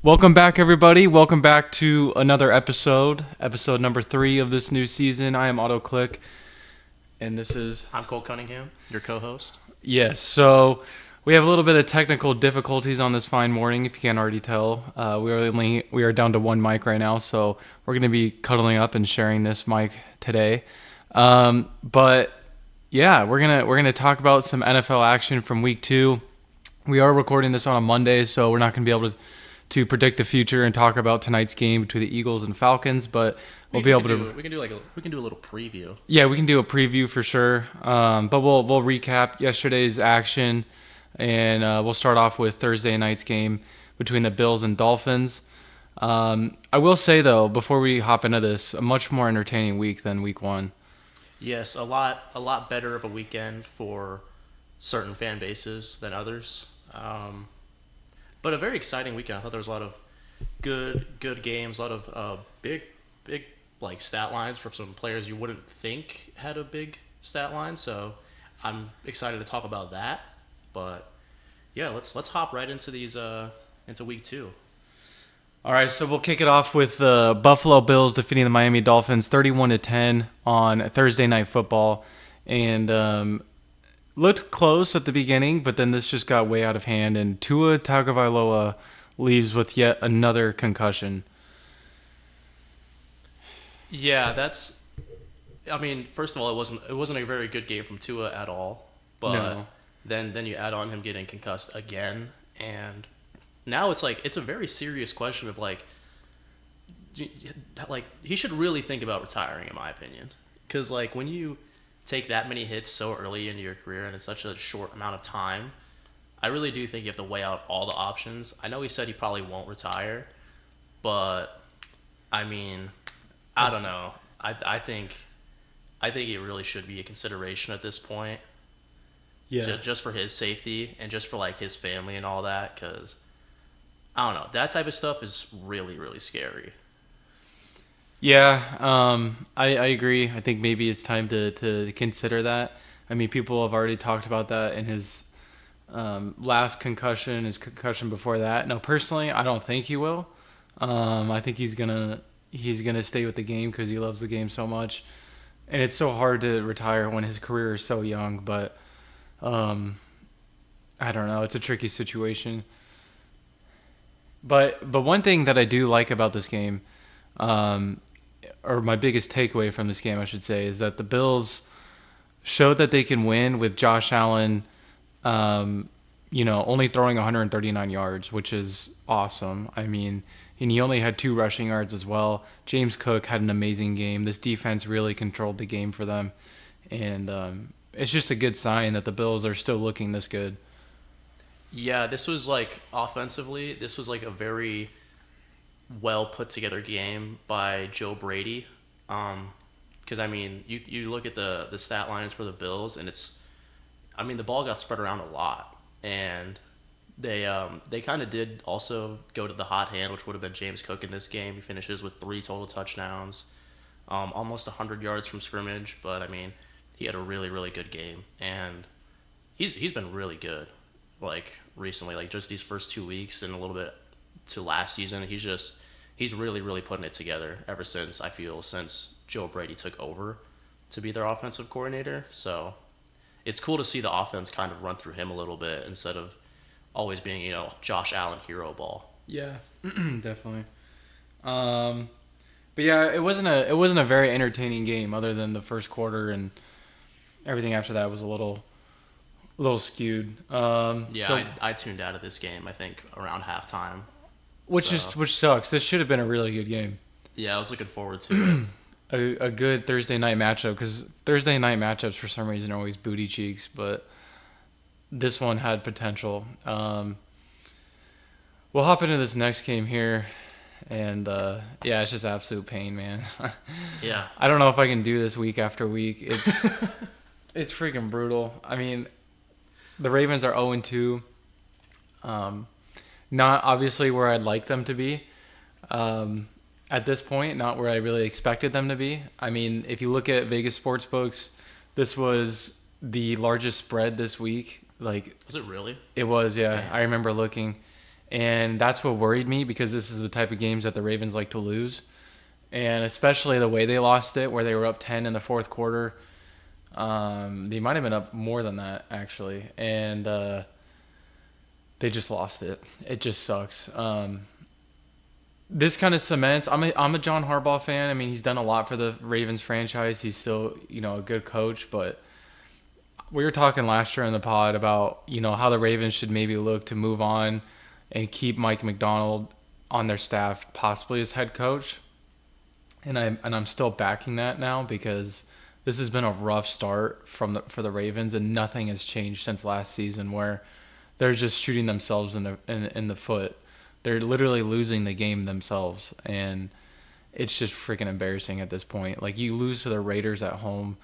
Welcome back, everybody. Welcome back to another episode number 3 of this new season. I am AutoClick, and this is... I'm Cole Cunningham, your co-host. Yes, so we have a little bit of technical difficulties on this fine morning, if you can't already tell. We are down to one mic right now, so we're going to be cuddling up and sharing this mic today. But yeah, we're gonna talk about some NFL action from Week 2. We are recording this on a Monday, so we're not going to be able to predict the future and talk about tonight's game between the Eagles and Falcons, but we can do a little preview. Yeah, we can do a preview for sure. But we'll recap yesterday's action, and we'll start off with Thursday night's game between the Bills and Dolphins. I will say though, before we hop into this, a much more entertaining week than Week 1. Yes, a lot better of a weekend for certain fan bases than others. But a very exciting weekend. I thought there was a lot of good games, a lot of big like stat lines from some players you wouldn't think had a big stat line. So I'm excited to talk about that. But yeah, let's hop right into these into Week 2. All right, so we'll kick it off with the Buffalo Bills defeating the Miami Dolphins 31-10 on Thursday Night Football, and looked close at the beginning, but then this just got way out of hand, and Tua Tagovailoa leaves with yet another concussion. Yeah, I mean, first of all, it wasn't a very good game from Tua at all. But No. then you add on him getting concussed again, and now it's a very serious question of like he should really think about retiring, in my opinion, because like when you take that many hits so early into your career and in such a short amount of time, I really do think you have to weigh out all the options. I know he said he probably won't retire, but I mean, I don't know. I think it really should be a consideration at this point. Yeah. Just for his safety and just for like his family and all that, because I don't know, that type of stuff is really, really scary. Yeah, I agree. I think maybe it's time to consider that. I mean, people have already talked about that in his last concussion, his concussion before that. Now, personally, I don't think he will. I think he's gonna stay with the game because he loves the game so much, and it's so hard to retire when his career is so young. But I don't know. It's a tricky situation. But one thing that I do like about this game, or my biggest takeaway from this game, I should say, is that the Bills showed that they can win with Josh Allen, only throwing 139 yards, which is awesome. I mean, and he only had 2 rushing yards as well. James Cook had an amazing game. This defense really controlled the game for them, and it's just a good sign that the Bills are still looking this good. Yeah, this was like offensively, this was like a very well put together game by Joe Brady. Because I mean, you look at the stat lines for the Bills, and the ball got spread around a lot, and they kind of did also go to the hot hand, which would have been James Cook in this game. He finishes with 3 total touchdowns, almost 100 yards from scrimmage. But I mean, he had a really, really good game, and he's been really good. Like recently, like just these first 2 weeks and a little bit to last season, he's really, really putting it together ever since Joe Brady took over to be their offensive coordinator. So it's cool to see the offense kind of run through him a little bit instead of always being, Josh Allen hero ball. Yeah, definitely. But yeah, it wasn't a very entertaining game other than the first quarter, and everything after that was a little skewed. I tuned out of this game, I think, around halftime. Which sucks. This should have been a really good game. Yeah, I was looking forward to it. A good Thursday night matchup, because Thursday night matchups for some reason are always booty cheeks, but this one had potential. We'll hop into this next game here, and it's just absolute pain, man. Yeah. I don't know if I can do this week after week. It's freaking brutal. I mean, the Ravens are 0-2. Not obviously where I'd like them to be. At this point, not where I really expected them to be. I mean, if you look at Vegas sportsbooks, this was the largest spread this week. Like, was it really? It was, yeah. Damn. I remember looking, And that's what worried me because this is the type of games that the Ravens like to lose. And especially the way they lost it, where they were up 10 in the fourth quarter. They might have been up more than that, actually. And they just lost it. It just sucks. This kind of cements. I'm a John Harbaugh fan. I mean, he's done a lot for the Ravens franchise. He's still, a good coach, but we were talking last year in the pod about, how the Ravens should maybe look to move on and keep Mike McDonald on their staff, possibly as head coach. And I'm still backing that now because this has been a rough start for the Ravens, and nothing has changed since last season, where they're just shooting themselves in the foot. They're literally losing the game themselves, and it's just freaking embarrassing at this point. Like, you lose to the Raiders at home,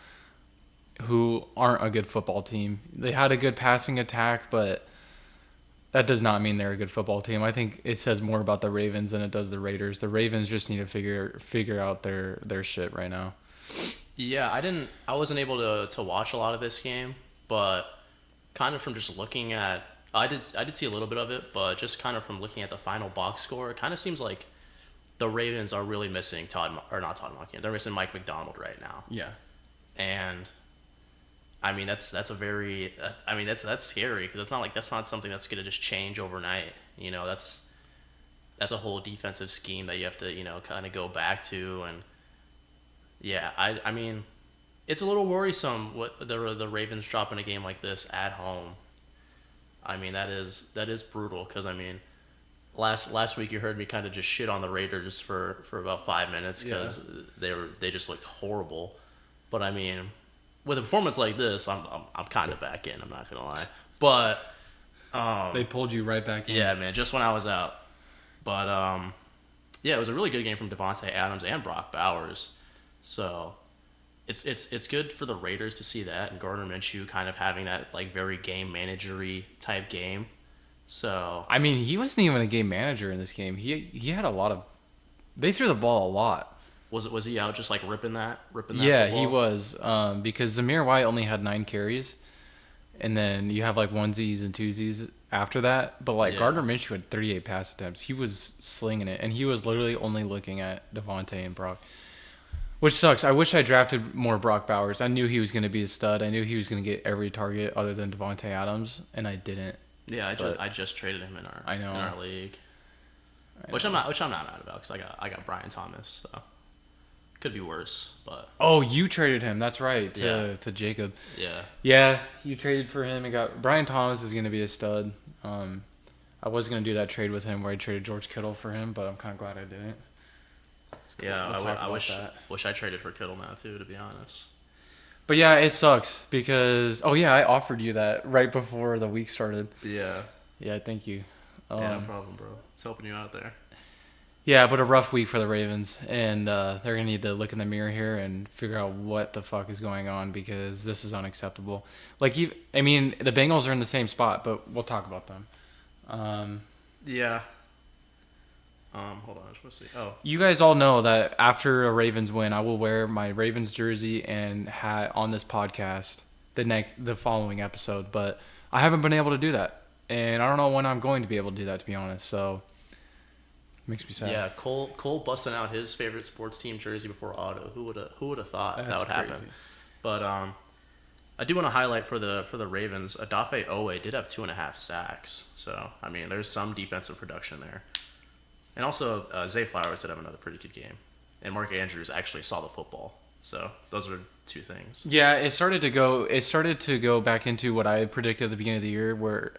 who aren't a good football team. They had a good passing attack, but that does not mean they're a good football team. I think it says more about the Ravens than it does the Raiders. The Ravens just need to figure out their shit right now. Yeah, I wasn't able to watch a lot of this game, but kind of from just looking at I did see a little bit of it, but just kind of from looking at the final box score, it kind of seems like the Ravens are really missing not Todd Monken. They're missing Mike McDonald right now. Yeah. And I mean that's a very I mean that's scary because that's not something that's going to just change overnight. That's a whole defensive scheme that you have to, kind of go back to. And yeah, I mean it's a little worrisome what the Ravens dropping a game like this at home. I mean that is brutal because I mean last week you heard me kind of just shit on the Raiders for about 5 minutes because they just looked horrible. But I mean, with a performance like this, I'm kind of back in. I'm not gonna lie, but They pulled you right back in. yeah, man, just when I was out. But yeah, it was a really good game from Devontae Adams and Brock Bowers. So it's good for the Raiders to see that, and Gardner Minshew kind of having that like very game managery type game. So I mean, he wasn't even a game manager in this game. He had a lot of. They threw the ball a lot. was he out just like ripping that Yeah, football? he was. Because Zamir White only had 9 carries, and then you have like onesies and twosies after that. But like Yeah. Gardner Minshew had 38 pass attempts. He was slinging it, and he was literally only looking at Devontae and Brock, which sucks. I wish I drafted more Brock Bowers. I knew he was going to be a stud. I knew he was going to get every target other than Devontae Adams, and I didn't. Yeah, But I just traded him in our I know. in our league, I which know. I'm not mad about because I got Brian Thomas, so could be worse, but Oh, you traded him. That's right. Yeah. To Jacob. yeah, Yeah, you traded for him and got Brian Thomas is going to be a stud. I was going to do that trade with him where I traded George Kittle for him, but I'm kind of glad I didn't. yeah. We'll talk I about wish that. I traded for Kittle now too, to be honest. But yeah, it sucks because I offered you that right before the week started. Yeah, Yeah, thank you. yeah, no problem, bro. It's helping you out there. Yeah, but a rough week for the Ravens, and they're gonna need to look in the mirror here and figure out what the fuck is going on because this is unacceptable. Like, I mean, the Bengals are in the same spot, but we'll talk about them. Yeah. Hold on, I just want to see. Oh, You guys all know that after a Ravens win, I will wear my Ravens jersey and hat on this podcast the following episode, but I haven't been able to do that, and I don't know when I'm going to be able to do that, to be honest. So it makes me sad. yeah. Cole busting out his favorite sports team jersey before Otto. Who would have thought that That's would happen? crazy. But I do want to highlight for the Ravens, Adafe Owe did have 2.5 sacks. So I mean, there's some defensive production there, and also Zay Flowers did have another pretty good game, and Mark Andrews actually saw the football. So those are 2 things. Yeah, it started to go back into what I had predicted at the beginning of the year, where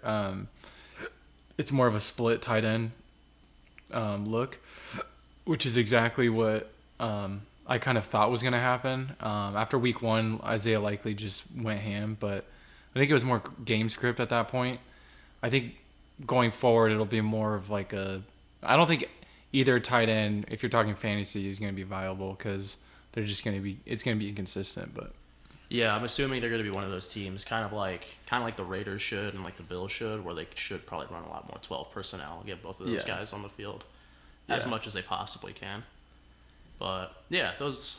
it's more of a split tight end look, which is exactly what I kind of thought was going to happen. After week 1, Isaiah Likely just went ham, but I think it was more game script at that point. I think going forward, it'll be more of like I don't think either tight end, if you're talking fantasy, is going to be viable because they're just going to be. It's going to be inconsistent, but. Yeah, I'm assuming they're going to be one of those teams, kind of like the Raiders should and like the Bills should, where they should probably run a lot more 12 personnel, get both of those Yeah. guys on the field as Yeah. much as they possibly can. But yeah, those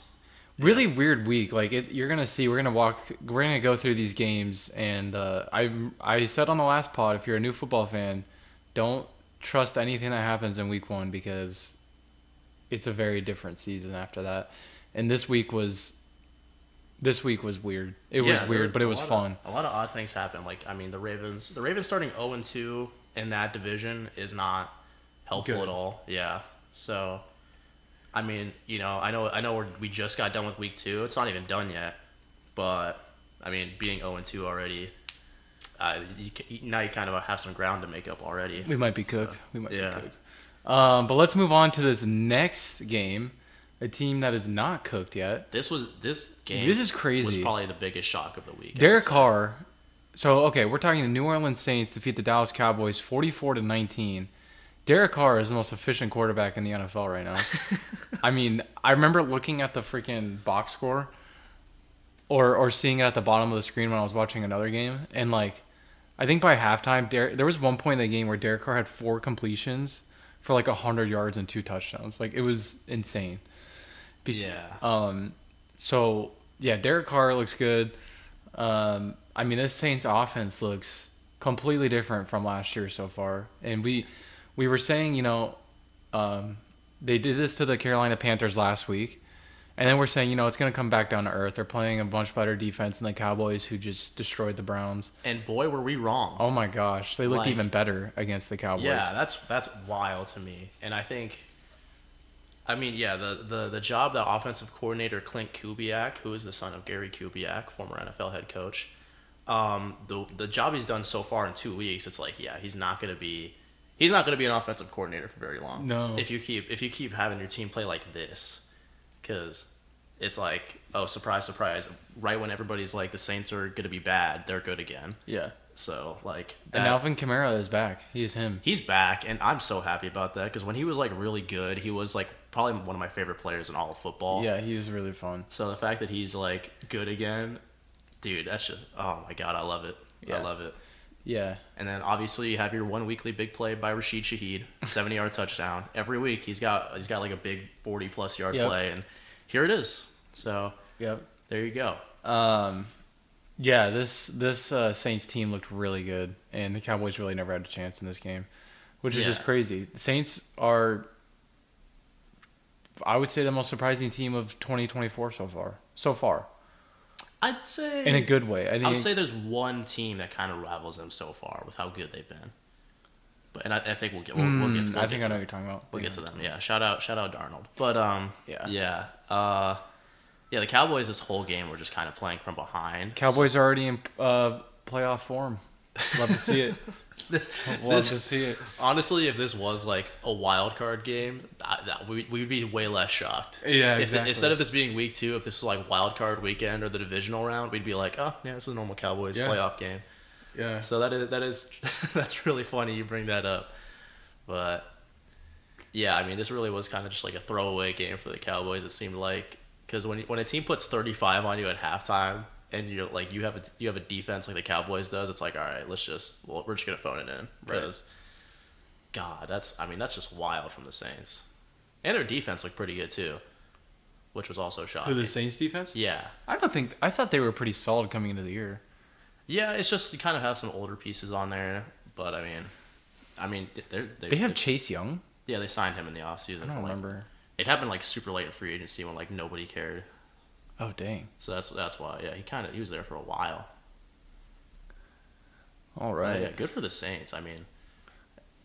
Really weird week. Like you're gonna see. We're gonna go through these games, and I said on the last pod, if you're a new football fan, don't trust anything that happens in week 1 because it's a very different season after that. And this week was weird. It was weird, but it was fun. A lot of odd things happened. Like, I mean, the Ravens starting 0-2 in that division is not helpful Good. at all. Yeah. So, I mean, I know we just got done with week 2. It's not even done yet, but I mean, being 0-2 already, now you kind of have some ground to make up already. We might be cooked. So, We might yeah. be cooked. But let's move on to this next game. A team that is not cooked yet. This game. This is crazy. Was probably the biggest shock of the week. Derek Carr. So, okay, we're talking the New Orleans Saints defeat the Dallas Cowboys 44-19. Derek Carr is the most efficient quarterback in the NFL right now. I mean, I remember looking at the freaking box score or seeing it at the bottom of the screen when I was watching another game. And, like, I think by halftime, there was one point in the game where Derek Carr had 4 completions for, like, 100 yards and 2 touchdowns. Like, it was insane. Yeah. So, yeah, Derek Carr looks good. I mean, this Saints offense looks completely different from last year so far. And we were saying, they did this to the Carolina Panthers last week. And then we're saying, it's going to come back down to earth. They're playing a much better defense than the Cowboys, who just destroyed the Browns. And boy, were we wrong. Oh, my gosh. They looked even better against the Cowboys. Yeah, that's wild to me. And I mean, yeah, the job that offensive coordinator Clint Kubiak, who is the son of Gary Kubiak, former NFL head coach, the job he's done so far in 2 weeks, it's like, yeah, he's not gonna be an offensive coordinator for very long. No. If you keep having your team play like this, because it's like, oh, surprise, surprise, right when everybody's like the Saints are gonna be bad, they're good again. Yeah. So, like, And Alvin Kamara is back. He's him. He's back, and I'm so happy about that because when he was like really good, he was like probably one of my favorite players in all of football. Yeah, he was really fun. So the fact that he's like good again, dude, that's just, oh my god, I love it. Yeah. I love it. Yeah. And then obviously you have your one weekly big play by Rashid Shaheed, 70-yard touchdown. Every week he's got like a big 40+ yard play, and here it is. So Yep. there you go. Yeah, this Saints team looked really good, and the Cowboys really never had a chance in this game, which is just crazy. The Saints are, I would say, the most surprising team of 2024 so far. I'd say In a good way. I would say there's one team that kind of rivals them so far with how good they've been. But I think we'll get to I know what them. you're talking about. We'll get to them. Yeah, shout out Darnold. But Yeah. yeah, the Cowboys this whole game were just kind of playing from behind. Cowboys are already in playoff form. Love to see it. Love to see it. Honestly, if this was like a wild card game, we'd be way less shocked. Yeah, exactly. Instead of this being week 2, if this was like wild card weekend or the divisional round, we'd be like, oh yeah, this is a normal Cowboys playoff game. Yeah. So that is that's really funny you bring that up. But yeah, I mean, this really was kind of just like a throwaway game for the Cowboys. It seemed like, because when a team puts 35 on you at halftime, and you're like you have a defense like the Cowboys does, it's like, all right, we're just gonna phone it in because, God, that's just wild from the Saints, and their defense looked pretty good too, which was also shocking. Who, the Saints defense? Yeah, I thought they were pretty solid coming into the year. yeah, it's just you kind of have some older pieces on there, but I mean They have Chase Young. Yeah, they signed him in the offseason. I don't remember. It happened like super late in free agency when like nobody cared. Oh dang! So that's why. Yeah, he was there for a while. All right. Yeah, good for the Saints. I mean,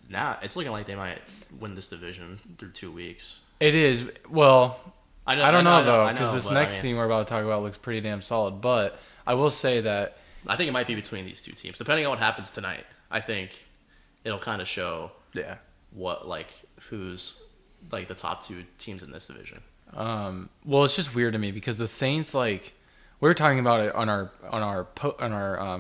now it's looking like they might win this division through 2 weeks. It is. Well, I don't know though, because this next I mean, team we're about to talk about looks pretty damn solid. But I will say that I think it might be between these two teams, depending on what happens tonight. I think it'll kind of show who's like the top 2 teams in this division. Well, it's just weird to me because the Saints, like, we were talking about it on our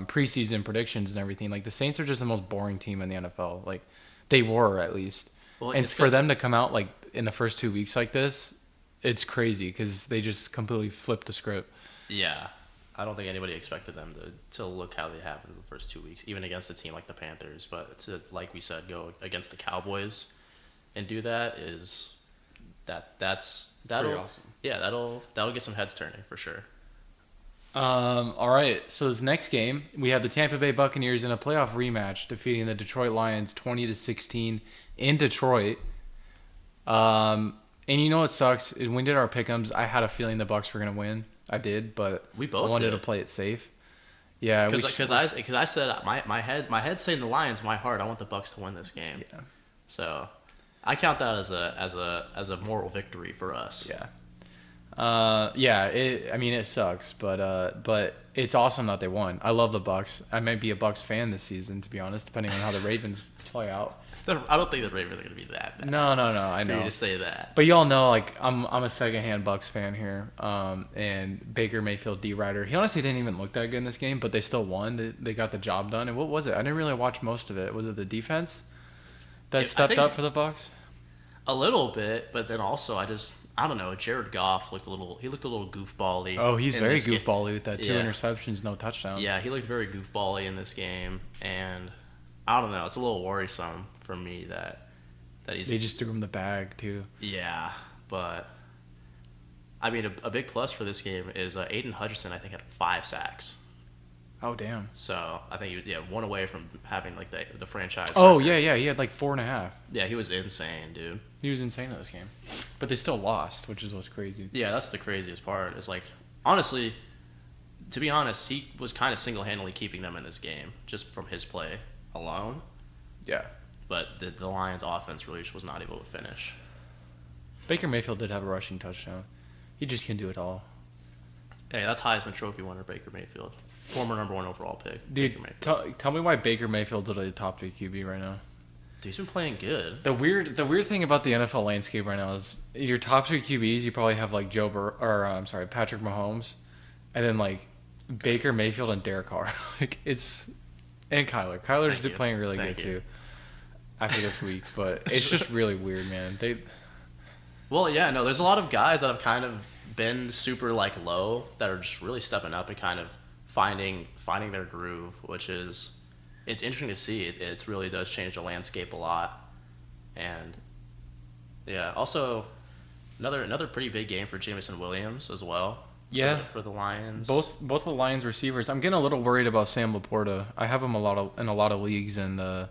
preseason predictions and everything. Like, the Saints are just the most boring team in the NFL. Like, they were at least. Well, and for them to come out like in the first 2 weeks like this, it's crazy because they just completely flipped the script. Yeah, I don't think anybody expected them to look how they have in the first 2 weeks, even against a team like the Panthers. But to, like we said, go against the Cowboys and do that is that'll pretty awesome. Yeah, that'll get some heads turning for sure. All right. So this next game, we have the Tampa Bay Buccaneers in a playoff rematch, defeating the Detroit Lions 20-16 in Detroit. And you know what sucks? When we did our pick'ems, I had a feeling the Bucks were gonna win. I did, but We I both wanted to did. play it safe. Yeah, Because I said my head's saying the Lions, my heart I want the Bucks to win this game. yeah, So I count that as a moral victory for us. yeah. Yeah. I mean, it sucks, but it's awesome that they won. I love the Bucks. I might be a Bucks fan this season, to be honest, depending on how the Ravens play out. I don't think the Ravens are going to be that bad. No, no, no. I For you know. to say that. But y'all know, like, I'm a secondhand Bucks fan here. And Baker Mayfield D Rider. He honestly didn't even look that good in this game, but they still won. They got the job done. And what was it? I didn't really watch most of it. Was it the defense that I stepped think up for the Bucks? a little bit, but then also I don't know. Jared Goff looked a little goofbally. Oh, he's in very this game. goofbally with that two Yeah. interceptions, no touchdowns. Yeah, he looked very goofbally in this game, and I don't know. It's a little worrisome for me that he's They just threw him the bag too. yeah, but I mean a big plus for this game is Aiden Hutchinson. I think had 5 sacks, Oh damn. so I think he one away from having like the franchise. Oh record. yeah, yeah. He had like 4.5. Yeah, he was insane, dude. He was insane in this game, but they still lost, which is what's crazy. Yeah, that's the craziest part. Is like honestly, to be honest, he was kind of single-handedly keeping them in this game just from his play alone. Yeah. But the Lions' offense really just was not able to finish. Baker Mayfield did have a rushing touchdown. He just can do it all. Hey, that's Heisman Trophy winner Baker Mayfield, former #1 overall pick. Dude, Baker Mayfield. tell me why Baker Mayfield's a top 3 QB right now. Dude, he's been playing good. The weird thing about the NFL landscape right now is your top 3 QBs. You probably have like Patrick Mahomes, and then like Baker Mayfield and Derek Carr. Like and Kyler. Kyler's Thank you. playing really Thank good you. too. After this week, but it's just really weird, man. Well, yeah, no, there's a lot of guys that have kind of been super like low that are just really stepping up and kind of finding their groove, which is it's interesting to see. It really does change the landscape a lot, and yeah, also another pretty big game for Jameson Williams as well. Yeah. For the Lions. Both the Lions receivers. I'm getting a little worried about Sam Laporta. I have him in a lot of leagues, and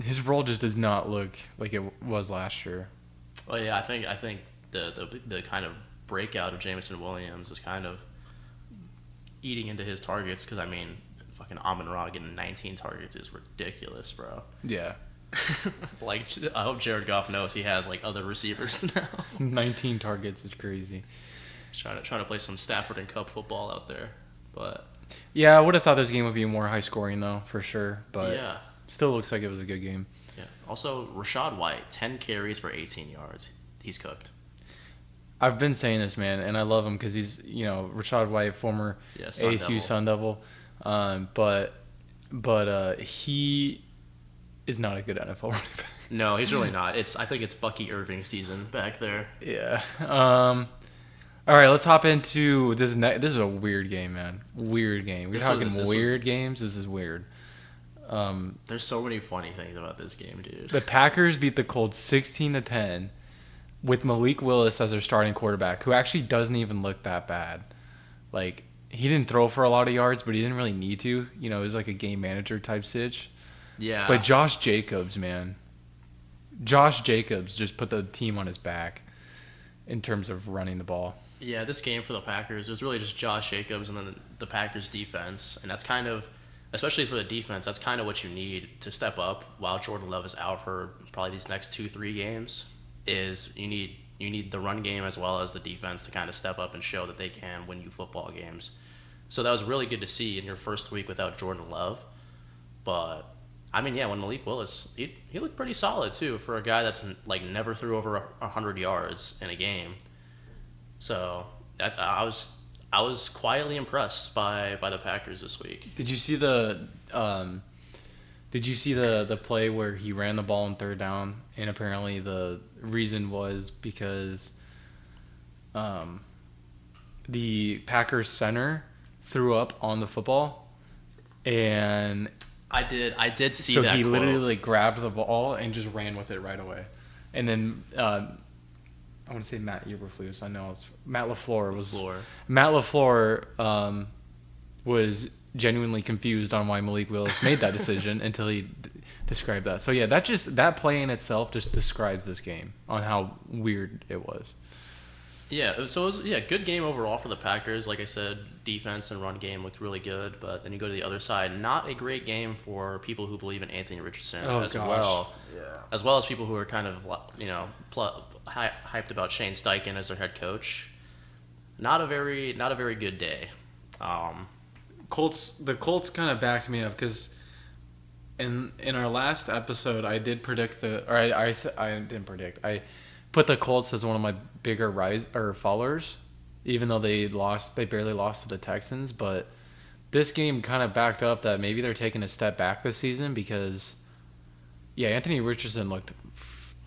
his role just does not look like it was last year. Well, yeah, I think the kind of breakout of Jameson Williams is kind of eating into his targets because I mean, fucking Amon-Ra getting 19 targets is ridiculous, bro. Yeah. Like, I hope Jared Goff knows he has like other receivers now. 19 targets is crazy. trying to play some Stafford and Cup football out there, but Yeah, I would have thought this game would be more high scoring though, for sure. But yeah. still looks like it was a good game. Yeah. Also, Rashad White, 10 carries for 18 yards. He's cooked. I've been saying this, man, and I love him because he's, Rashad White, former Yeah, Sun ASU Devil. Sun Devil, but he is not a good NFL running back. No, he's really not. I think it's Bucky Irving season back there. Yeah. All right, let's hop into this. This is a weird game, man. Weird game. We're talking weird games. This is weird. There's so many funny things about this game, dude. The Packers beat the Colts 16-10 with Malik Willis as their starting quarterback, who actually doesn't even look that bad. Like, he didn't throw for a lot of yards, but he didn't really need to. It was like a game manager type sitch. Yeah. But Josh Jacobs, man. Josh Jacobs just put the team on his back in terms of running the ball. Yeah, this game for the Packers, it was really just Josh Jacobs and then the Packers defense. And that's kind of, especially for the defense, that's kind of what you need to step up while Jordan Love is out for probably these next 2-3 games, is you need the run game as well as the defense to kind of step up and show that they can win you football games. So that was really good to see in your first week without Jordan Love. But I mean, yeah, when Malik Willis, he looked pretty solid too for a guy that's like never threw over 100 yards in a game. So I was quietly impressed by the Packers this week. Did you see the play where he ran the ball on third down, and apparently the reason was because the Packers center threw up on the football, and I did see so that. he quote. literally like grabbed the ball and just ran with it right away, and then I want to say Matt Eberflus. I know it's Matt LaFleur was Floor. Matt LaFleur was genuinely confused on why Malik Willis made that decision until he described that. So yeah, that play in itself just describes this game on how weird it was. Yeah, so it was good game overall for the Packers. Like I said, defense and run game looked really good, but then you go to the other side, not a great game for people who believe in Anthony Richardson as well. Yeah. As well as people who are kind of hyped about Shane Steichen as their head coach. Not a very good day. The Colts kind of backed me up because in our last episode I did predict I didn't predict. I put the Colts as one of my bigger followers, even though they barely lost to the Texans. But this game kind of backed up that maybe they're taking a step back this season because, yeah, Anthony Richardson looked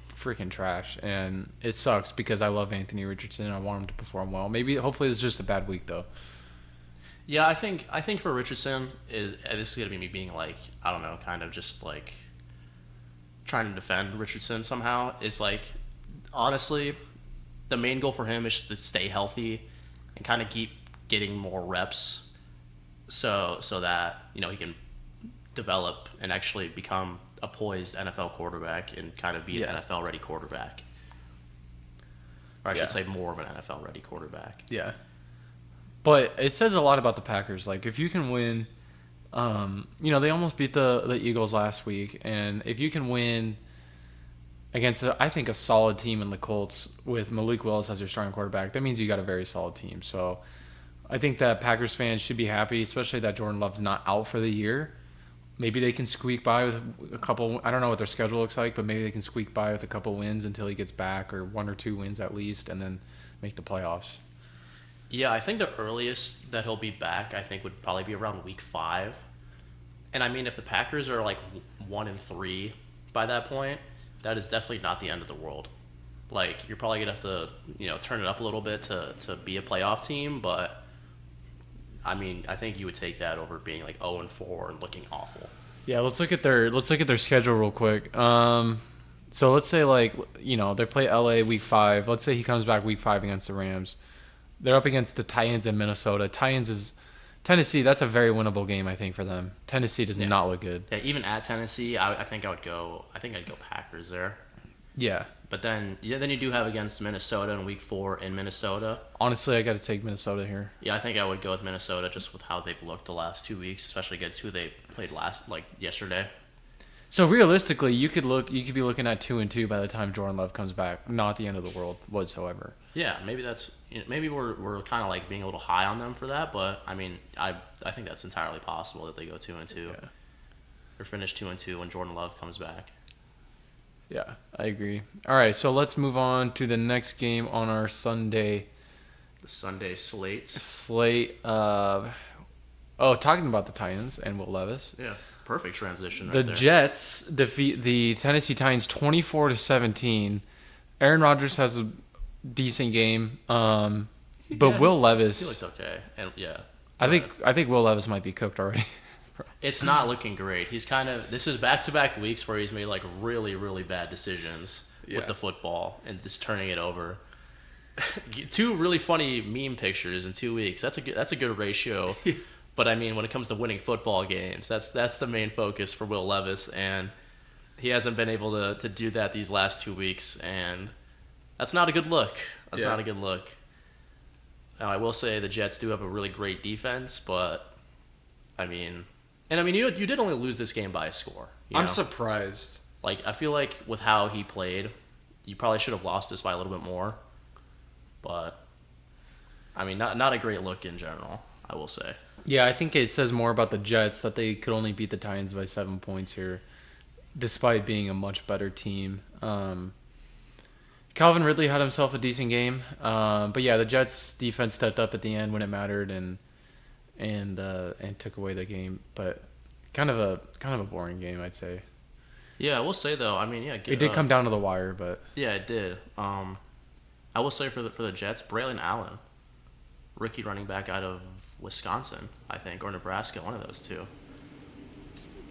freaking trash, and it sucks because I love Anthony Richardson and I want him to perform well. Hopefully it's just a bad week though. Yeah, I think for Richardson, this is gonna be me being like, I don't know, kind of just like trying to defend Richardson somehow. Is like, honestly, the main goal for him is just to stay healthy and kind of keep getting more reps, so that he can develop and actually become a poised NFL quarterback and kind of be an NFL ready quarterback, or I should say more of an NFL ready quarterback. Yeah. But it says a lot about the Packers. Like, if you can win, they almost beat the Eagles last week. And if you can win against, I think, a solid team in the Colts with Malik Willis as your starting quarterback, that means you got a very solid team. So I think that Packers fans should be happy, especially that Jordan Love's not out for the year. Maybe they can squeak by with a couple. I don't know what their schedule looks like, but maybe they can squeak by with a couple wins until he gets back, or 1 or 2 wins at least, and then make the playoffs. Yeah, I think the earliest that he'll be back, I think, would probably be around week 5. And I mean, if the Packers are like 1-3 by that point, that is definitely not the end of the world. Like, you're probably gonna have to, turn it up a little bit to be a playoff team. But I mean, I think you would take that over being like 0-4 and looking awful. Yeah, let's look at their schedule real quick. So let's say they play LA week 5. Let's say he comes back week 5 against the Rams. They're up against the Titans in Minnesota. Tennessee. That's a very winnable game, I think, for them. Tennessee does not look good. Yeah, even at Tennessee, I think I'd go Packers there. Yeah. But then you do have against Minnesota in week 4 in Minnesota. Honestly, I got to take Minnesota here. Yeah, I think I would go with Minnesota just with how they've looked the last 2 weeks, especially against who they played yesterday. So realistically, you could be looking at 2-2 by the time Jordan Love comes back. Not the end of the world whatsoever. Yeah, maybe maybe we're kind of like being a little high on them for that, but I mean, I think that's entirely possible that they go 2-2 or finish 2-2 when Jordan Love comes back. Yeah, I agree. All right, so let's move on to the next game on our Sunday. The Sunday slate. Talking about the Titans and Will Levis. Yeah, perfect transition. The Jets defeat the Tennessee Titans 24-17. Aaron Rodgers has a decent game, but Will Levis. He looked okay, and I think Will Levis might be cooked already. It's not looking great. This is back-to-back weeks where he's made like really, really bad decisions with the football and just turning it over. 2 really funny meme pictures in 2 weeks. That's a good ratio. But I mean, when it comes to winning football games, that's the main focus for Will Levis, and he hasn't been able to do that these last 2 weeks, and that's not a good look. Not a good look. Now, I will say the Jets do have a really great defense, but I mean, you did only lose this game by a score. I'm surprised. Like, I feel like with how he played, you probably should have lost this by a little bit more. But I mean, not a great look in general, I will say. Yeah, I think it says more about the Jets that they could only beat the Titans by 7 points here, despite being a much better team. Calvin Ridley had himself a decent game, but yeah, the Jets defense stepped up at the end when it mattered and took away the game. But kind of a boring game, I'd say. Yeah, I will say though. I mean, yeah, it did come down to the wire, but yeah, it did. I will say for the Jets, Braylon Allen, rookie running back out of Wisconsin, I think, or Nebraska, one of those two.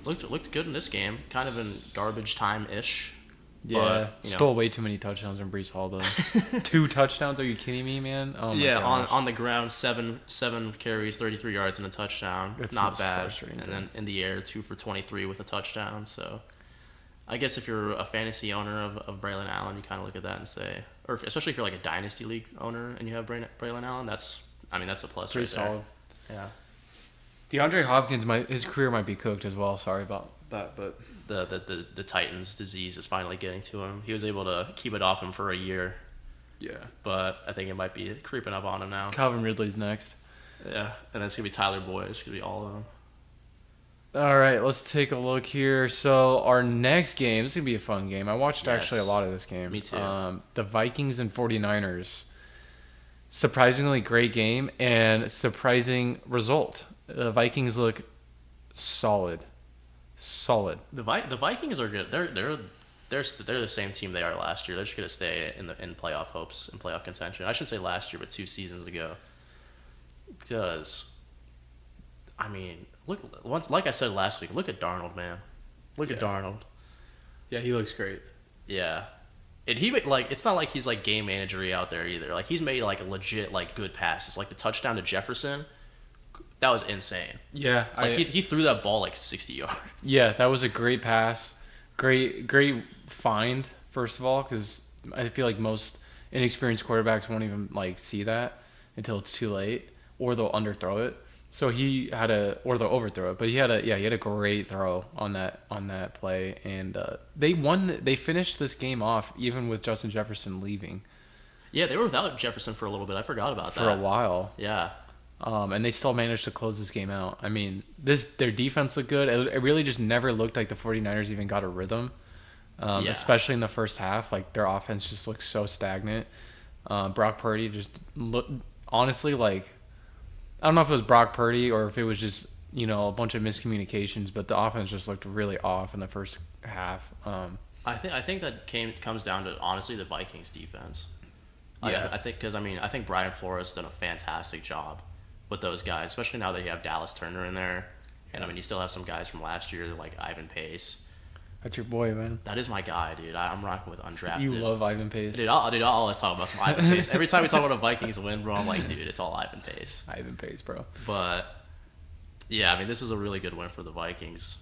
Looked good in this game, kind of in garbage time ish. Yeah, But stole way too many touchdowns from Brees Hall though. 2 touchdowns? Are you kidding me, man? Oh my yeah, gosh. on the ground, seven carries, 33 yards and a touchdown. That's Not what's bad. frustrating, And though. then in the air, 2 for 23 with a touchdown. So I guess if you're a fantasy owner of Braylon Allen, you kind of look at that and say, or especially if you're like a dynasty league owner and you have Braylon Allen, that's a plus Pretty right solid. there. Yeah. DeAndre Hopkins his career might be cooked as well. Sorry about that, but The Titans disease is finally getting to him. He was able to keep it off him for a year, yeah. but I think it might be creeping up on him now. Calvin Ridley's next. Yeah, and then it's gonna be Tyler Boyd. It's gonna be all of them. All right, let's take a look here. So our next game, this is going to be a fun game. I watched Yes. actually a lot of this game. Me too. The Vikings and 49ers. Surprisingly great game and surprising result. The Vikings look solid. The Vikings are good. They're the same team they are last year. They're just gonna stay in playoff hopes and playoff contention. I shouldn't say last year, but 2 seasons ago. Because, I mean, like I said last week, look at Darnold, man. Look at Darnold. Yeah, he looks great. Yeah. And it's not like he's like game managery out there either. Like he's made like a legit like good passes. Like the touchdown to Jefferson, that was insane. Yeah, Like he threw that ball like 60 yards. Yeah, that was a great pass. Great find, first of all, because I feel like most inexperienced quarterbacks won't even like see that until it's too late, or they'll underthrow it. So or they'll overthrow it. But he had a great throw on that play, and they finished this game off even with Justin Jefferson leaving Yeah, they were without Jefferson for a little bit. I forgot about that. for a while. Yeah. And they still managed to close this game out. I mean, their defense looked good. It really just never looked like the 49ers even got a rhythm, especially in the first half. Like, their offense just looked so stagnant. Brock Purdy just looked, honestly, like, I don't know if it was Brock Purdy or if it was just, a bunch of miscommunications, but the offense just looked really off in the first half. I think that comes down to, honestly, the Vikings defense. Yeah. I think Brian Flores done a fantastic job with those guys, especially now that you have Dallas Turner in there. And I mean, you still have some guys from last year like Ivan Pace. That's your boy, man. That is my guy, dude. I'm rocking with undrafted. You love Ivan Pace. Dude, I'll always talk about some Ivan Pace. Every time we talk about a Vikings win, bro, I'm like, dude, it's all Ivan Pace. Ivan Pace, bro. But yeah, I mean, this is a really good win for the Vikings.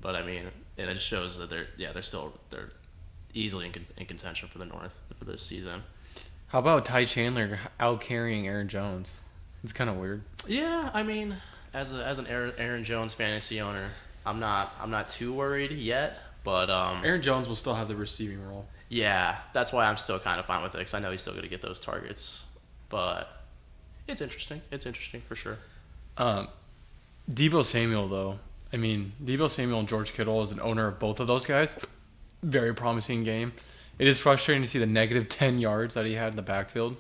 But I mean, and it just shows that they're easily in contention for the North for this season. How about Ty Chandler out carrying Aaron Jones? It's kind of weird. Yeah, I mean, as an Aaron Jones fantasy owner, I'm not too worried yet. But Aaron Jones will still have the receiving role. yeah, that's why I'm still kind of fine with it because I know he's still going to get those targets. But it's interesting. It's interesting for sure. Deebo Samuel, though. I mean, Deebo Samuel and George Kittle, as an owner of both of those guys, very promising game. It is frustrating to see the negative 10 yards that he had in the backfield.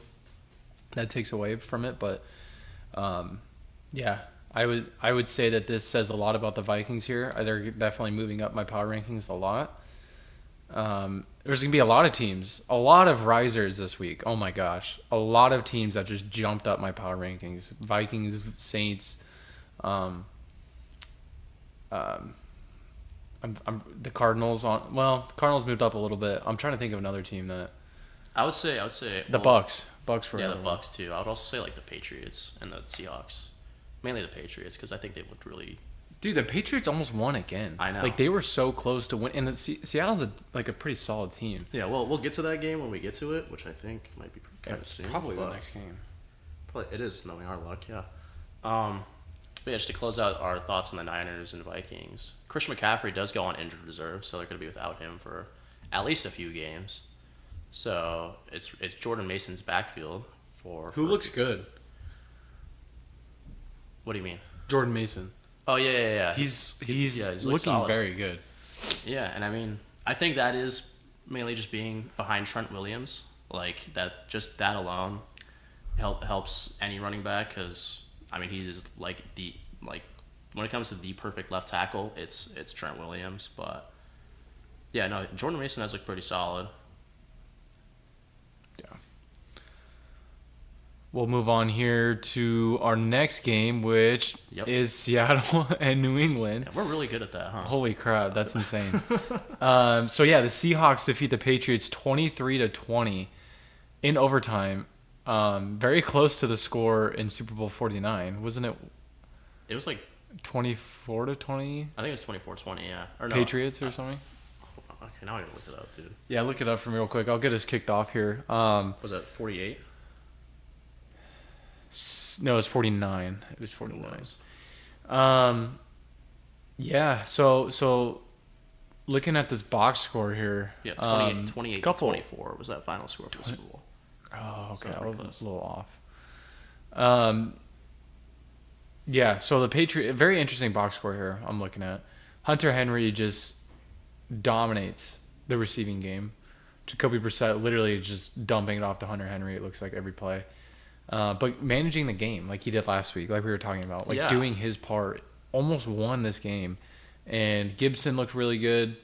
That takes away from it, but yeah, I would say that this says a lot about the Vikings here. They're definitely moving up my power rankings a lot. There's gonna be a lot of teams, a lot of risers this week. Oh my gosh, a lot of teams that just jumped up my power rankings. Vikings, Saints. The Cardinals Cardinals moved up a little bit. I'm trying to think of another team that I would say the Bucks were Yeah, the another one. Bucks too. I would also say like the Patriots and the Seahawks, mainly the Patriots because I think they looked really. Dude, the Patriots almost won again. I know. Like they were so close to win, and Seattle's a pretty solid team. Yeah, well, we'll get to that game when we get to it, which I think might be kind of It's soon. probably the but- next game. Probably it is knowing our luck, yeah. But yeah, just to close out our thoughts on the Niners and Vikings, Christian McCaffrey does go on injured reserve, so they're going to be without him for at least a few games. So it's Jordan Mason's backfield Who looks good? What do you mean? Jordan Mason. Oh yeah. He's looked looking solid. very good. Yeah, and I mean, I think that is mainly just being behind Trent Williams. Like that, just that alone helps any running back because I mean he's like when it comes to the perfect left tackle, it's Trent Williams. But yeah, no, Jordan Mason has looked pretty solid. Yeah. we'll move on here to our next game, which Yep. is Seattle and New England. Yeah, we're really good at that, huh? Holy crap, that's insane. So yeah, the Seahawks defeat the Patriots 23-20 in overtime. Very close to the score in Super Bowl 49, wasn't it? It was like 24-20 I think it was 24-20, yeah. Or no. Patriots or something. Okay, now I gotta look it up, dude. Yeah, look it up for me real quick. I'll get us kicked off here. Was that 48? No, it was 49. It was 49. It was. Yeah. So looking at this box score here. Yeah, 28 couple. to 24 was that final score for the Super Bowl. Oh, okay. So I was close. a little off. Yeah. So the Patriot, very interesting box score here. I'm looking at Hunter Henry just dominates the receiving game. Jacoby Brissett literally just dumping it off to Hunter Henry. It looks like every play. But managing the game like he did last week, like we were talking about, like Yeah. doing his part, almost won this game. And Gibson looked really good,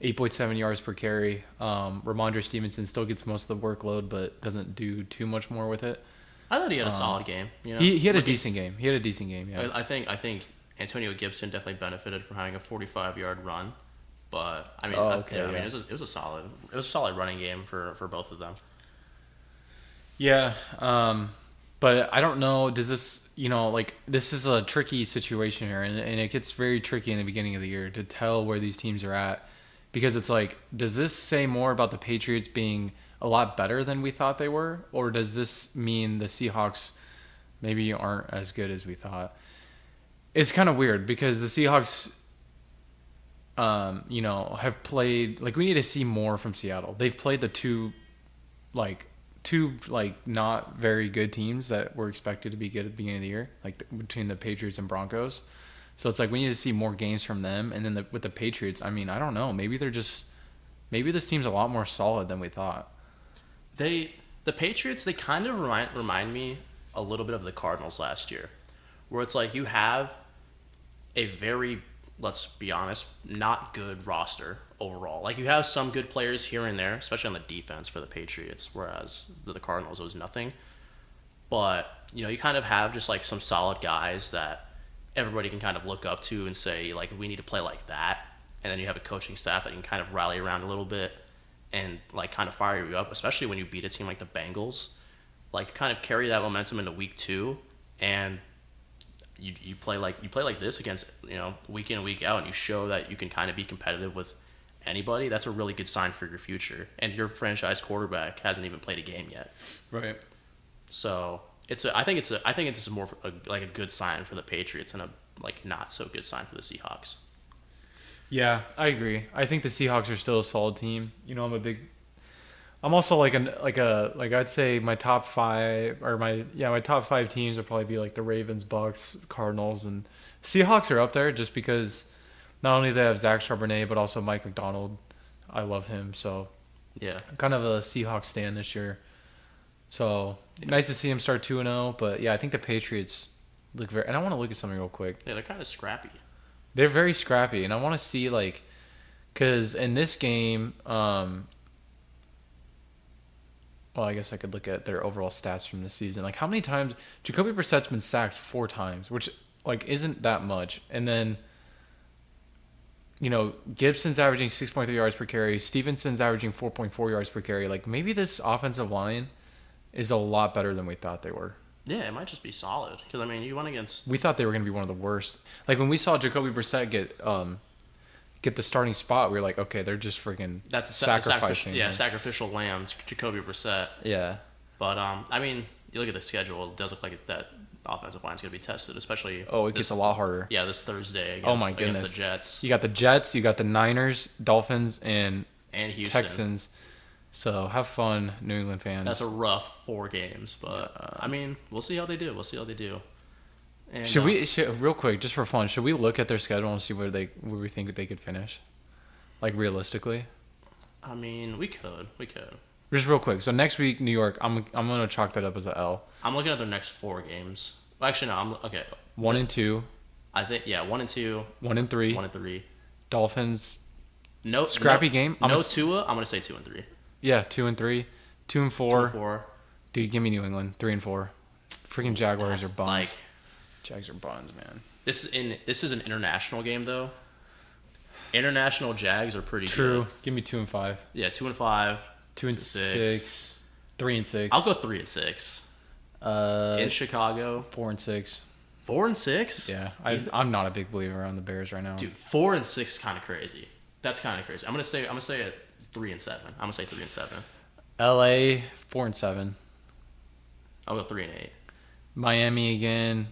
8.7 yards per carry. Ramondre Stevenson still gets most of the workload, but doesn't do too much more with it. I thought he had a solid game. You know, He had a Looking- decent game. He had a decent game. Yeah. I think Antonio Gibson definitely benefited from having a 45-yard run, but I mean, Oh, okay, yeah, I mean, yeah. it was a solid running game for both of them. Yeah, but I don't know. Does this, like this is a tricky situation here, and it gets very tricky in the beginning of the year to tell where these teams are at, because it's like, does this say more about the Patriots being a lot better than we thought they were, or does this mean the Seahawks maybe aren't as good as we thought? It's kind of weird because the Seahawks, have played like we need to see more from Seattle. They've played the two not very good teams that were expected to be good at the beginning of the year, like between the Patriots and Broncos. So it's like we need to see more games from them. And then with the Patriots, I mean, I don't know. Maybe this team's a lot more solid than we thought. The Patriots, they kind of remind me a little bit of the Cardinals last year, where it's like you have a very, let's be honest, not good roster overall. Like you have some good players here and there, especially on the defense for the Patriots, whereas the Cardinals it was nothing. But you kind of have just like some solid guys that everybody can kind of look up to and say like we need to play like that, and then you have a coaching staff that can kind of rally around a little bit and like kind of fire you up, especially when you beat a team like the Bengals. Like kind of carry that momentum into week 2, and you play like this against week in and week out, and you show that you can kind of be competitive with anybody. That's a really good sign for your future. And your franchise quarterback hasn't even played a game yet, Right. so I think it's more like a good sign for the Patriots and a like not so good sign for the Seahawks. Yeah, I agree. I think the Seahawks are still a solid team. I'm also like I'd say my top 5 or my top 5 teams would probably be like the Ravens, Bucks, Cardinals, and Seahawks are up there just because not only they have Zach Charbonnet but also Mike McDonald. I love him, so Yeah, I'm kind of a Seahawks stan this year. So nice to see him start 2-0, but yeah, I think the Patriots look very. And I want to look at something real quick. yeah, they're kind of scrappy. They're very scrappy, and I want to see because in this game, well, I guess I could look at their overall stats from the season. Like how many times Jacoby Brissett's been sacked 4 times, which like isn't that much, and then Gibson's averaging 6.3 yards per carry, Stevenson's averaging 4.4 yards per carry. Like maybe this offensive line is a lot better than we thought they were. Yeah, it might just be solid because I mean you went against We thought they were going to be one of the worst. Like when we saw Jacoby Brissett get the starting spot, we were like, okay, they're just freaking sacrificing. sacrificial lambs, Jacoby Brissett. Yeah. But I mean, you look at the schedule; it does look like that offensive line's going to be tested, especially. Oh, it gets a lot harder. Yeah, this Thursday against, Oh my against goodness. the Jets You got the Jets, you got the Niners, Dolphins, and and Houston. Texans. So have fun, New England fans. That's a rough 4 games, but I mean, we'll see how they do. And, should real quick, just for fun, should we look at their schedule and see where we think they could finish, like realistically? I mean, we could. Just real quick. So next week, New York. I'm gonna chalk that up as a L. I'm looking at their next 4 games. Well, actually, no. I'm okay. 1-2. I think 1-2, 1-3. 1-3. Dolphins. No Scrappy game. Tua. I'm gonna say 2-3. Yeah, 2-3, 2-4. 2-4. Dude, give me New England 3-4. Freaking Jaguars are buns. Like, Jags are buns, man. this is an international game though. International Jags are pretty True. good. Give me 2-5. Yeah, 2-5, 2-6. 3-6. I'll go 3-6. In Chicago, 4-6. 4-6. Yeah, I'm not a big believer on the Bears right now. Dude, 4-6 is kind of crazy. That's kind of crazy. I'm gonna say at 3-7. I'm gonna say 3-7. LA 4-7. I'll go 3-8. Miami again.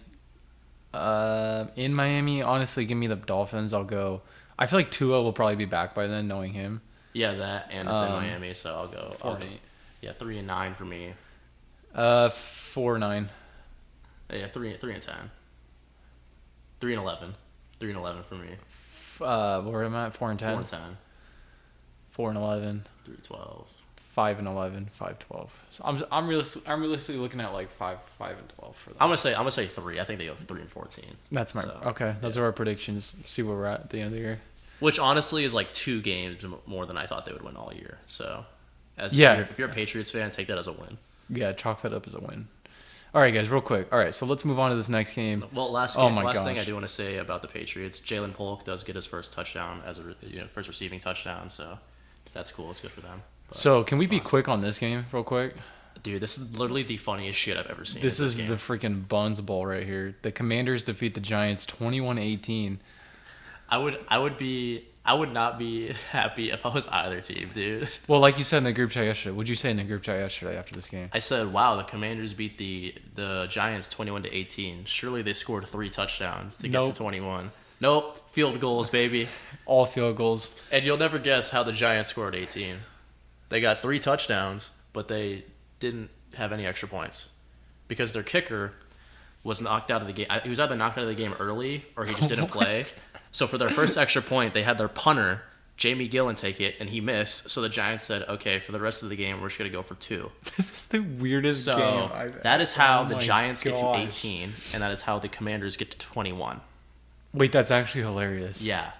In Miami, honestly, give me the Dolphins. I'll go. I feel like Tua will probably be back by then, knowing him. Yeah, that and it's in Miami, so I'll go 4-8. Yeah, 3-9 for me. 4-9. Yeah, 3-10. 3-11. 3-11 for me. Where am I at? 4-10. 4-10. 4-11. 3-12. 5-11. 5-12. So I'm realistically looking at like 5-12 for them. I'm gonna say 3. I think they go 3-14. That's my okay. Those are our predictions. See where we're at the end of the year. Which honestly is like 2 games more than I thought they would win all year. So, if you're a Patriots fan, take that as a win. Yeah, chalk that up as a win. All right, guys, real quick. All right, so let's move on to this next game. Well, last thing I do want to say about the Patriots, Jalen Polk does get his first touchdown as first receiving touchdown, so that's cool. It's good for them. But So, can we be quick on this game, real quick? Dude, this is literally the funniest shit I've ever seen. This is game. the freaking Buns Bowl right here. The Commanders defeat the Giants 21-18. I would not be happy if I was either team, dude. Well, like you said in the group chat yesterday, what'd you say in the group chat yesterday after this game? I said, "Wow, the Commanders beat the Giants 21-18. Surely they scored 3 touchdowns to get to 21." Nope, field goals, baby. All field goals. And you'll never guess how the Giants scored 18. They got 3 touchdowns, but they didn't have any extra points because their kicker was knocked out of the game. He was either knocked out of the game early or he just didn't play. So for their first extra point, they had their punter, Jamie Gillen, take it, and he missed. So the Giants said, okay, for the rest of the game, we're just going to go for 2. This is the weirdest game. That is how the my Giants get to gosh. 18, and that is how the Commanders get to 21. Wait, that's actually hilarious. Yeah.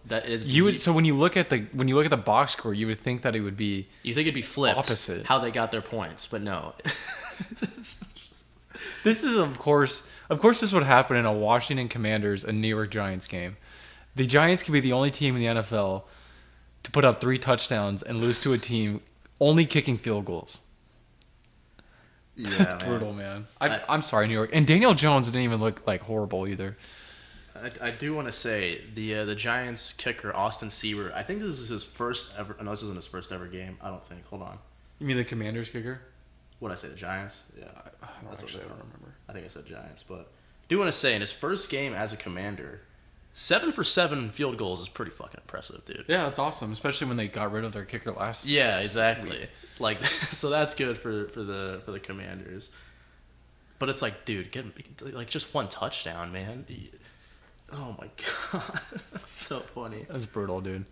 That is So when you look at the box score, you would think that it would be you think it'd be flipped opposite. how they got their points, but no. This is of course this would happen in a Washington Commanders and New York Giants game. The Giants could be the only team in the NFL to put up 3 touchdowns and lose to a team only kicking field goals. Yeah, That's brutal, man. I'm sorry, New York. And Daniel Jones didn't even look like horrible either. I do want to say the Giants kicker Austin Seaver. I think this is his first ever. No, this isn't his first ever game. I don't think. Hold on. You mean the Commanders kicker? What did I say? The Giants? Yeah, I don't remember. I think I said Giants, but I do want to say in his first game as a Commander, 7 for 7 field goals is pretty fucking impressive, dude. Yeah, that's awesome, especially when they got rid of their kicker last. Yeah, exactly. Like, so that's good for the Commanders. But it's like, dude, get like just 1 touchdown, man. Oh my god, that's so funny. That's brutal, dude.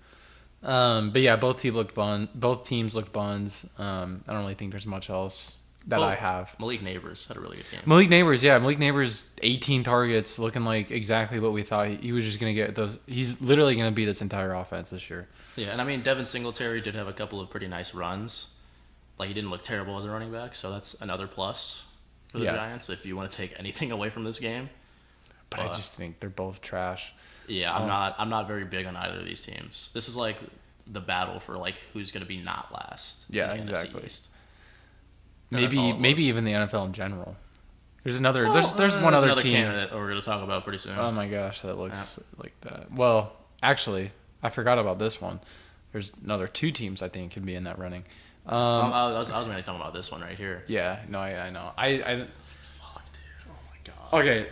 But yeah, both teams looked buns. I don't really think there's much else that I have. Malik Neighbors had a really good game. Malik Neighbors, 18 targets, looking like exactly what we thought he was just gonna get. He's literally gonna be this entire offense this year. Yeah, and I mean Devin Singletary did have a couple of pretty nice runs. Like he didn't look terrible as a running back, so that's another plus for the Giants if you want to take anything away from this game. But I just think they're both trash. Yeah, I'm not very big on either of these teams. This is like the battle for like who's going to be not last. Yeah, in the exactly. NFC East. Maybe even the NFL in general. There's another. There's one other team candidate that we're going to talk about pretty soon. Oh my gosh, that looks like that. Well, actually, I forgot about this one. There's another 2 teams I think could be in that running. I was mainly talking about this one right here. Yeah, no, I know. Fuck, dude. Oh my god. Okay,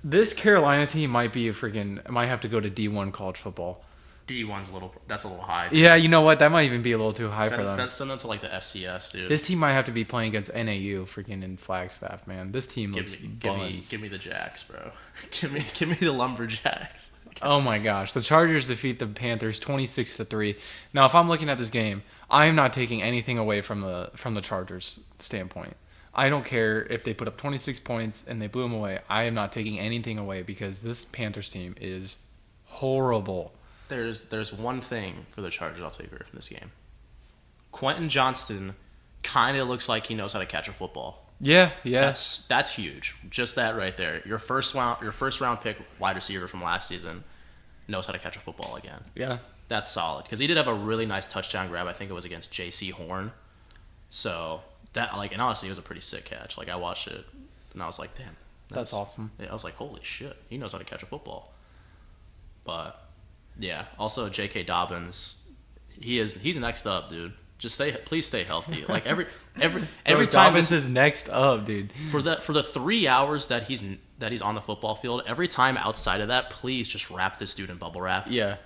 this Carolina team might have to go to D1 college football. D1's that's a little high. Dude. Yeah, you know what? That might even be a little too high for them. Send them to like the FCS, dude. This team might have to be playing against NAU freaking in Flagstaff, man. This team looks buns. Give me the Jacks, bro. give me the Lumberjacks. Oh my gosh. The Chargers defeat the Panthers 26-3. Now, if I'm looking at this game, I am not taking anything away from the Chargers standpoint. I don't care if they put up 26 points and they blew them away. I am not taking anything away because this Panthers team is horrible. There's one thing for the Chargers I'll take away from this game. Quentin Johnston kind of looks like he knows how to catch a football. Yeah, yeah. That's huge. Just that right there. Your first round pick wide receiver from last season knows how to catch a football again. Yeah. That's solid because he did have a really nice touchdown grab. I think it was against J.C. Horn. So that and honestly, it was a pretty sick catch. Like I watched it and I was like, damn, That's awesome. Yeah, I was like, holy shit, he knows how to catch a football. But yeah, also J.K. Dobbins, he's next up, dude. Just please stay healthy. Like every Bro, time Dobbins is next up, dude. for the 3 hours that he's on the football field, every time outside of that, please just wrap this dude in bubble wrap. Yeah.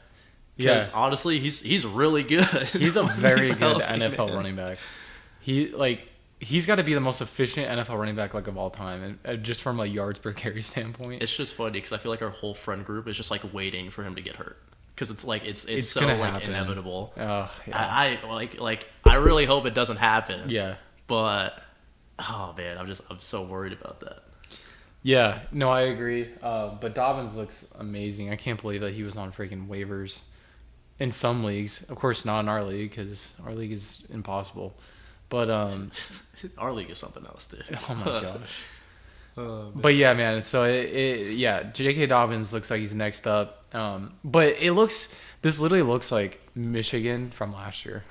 Because honestly, he's really good. He's a very good healthy, NFL man. running back. He's got to be the most efficient NFL running back of all time, and just from a yards per carry standpoint. It's just funny because I feel like our whole friend group is just like waiting for him to get hurt because it's like it's so gonna like happen. inevitable. Oh, yeah. I really hope it doesn't happen. Yeah. But oh man, I'm so worried about that. Yeah, no, I agree. But Dobbins looks amazing. I can't believe that he was on freaking waivers in some leagues. Of course, not in our league because our league is impossible. But Our league is something else, dude. oh my gosh. But yeah, man. So J.K. Dobbins looks like he's next up. But this literally looks like Michigan from last year.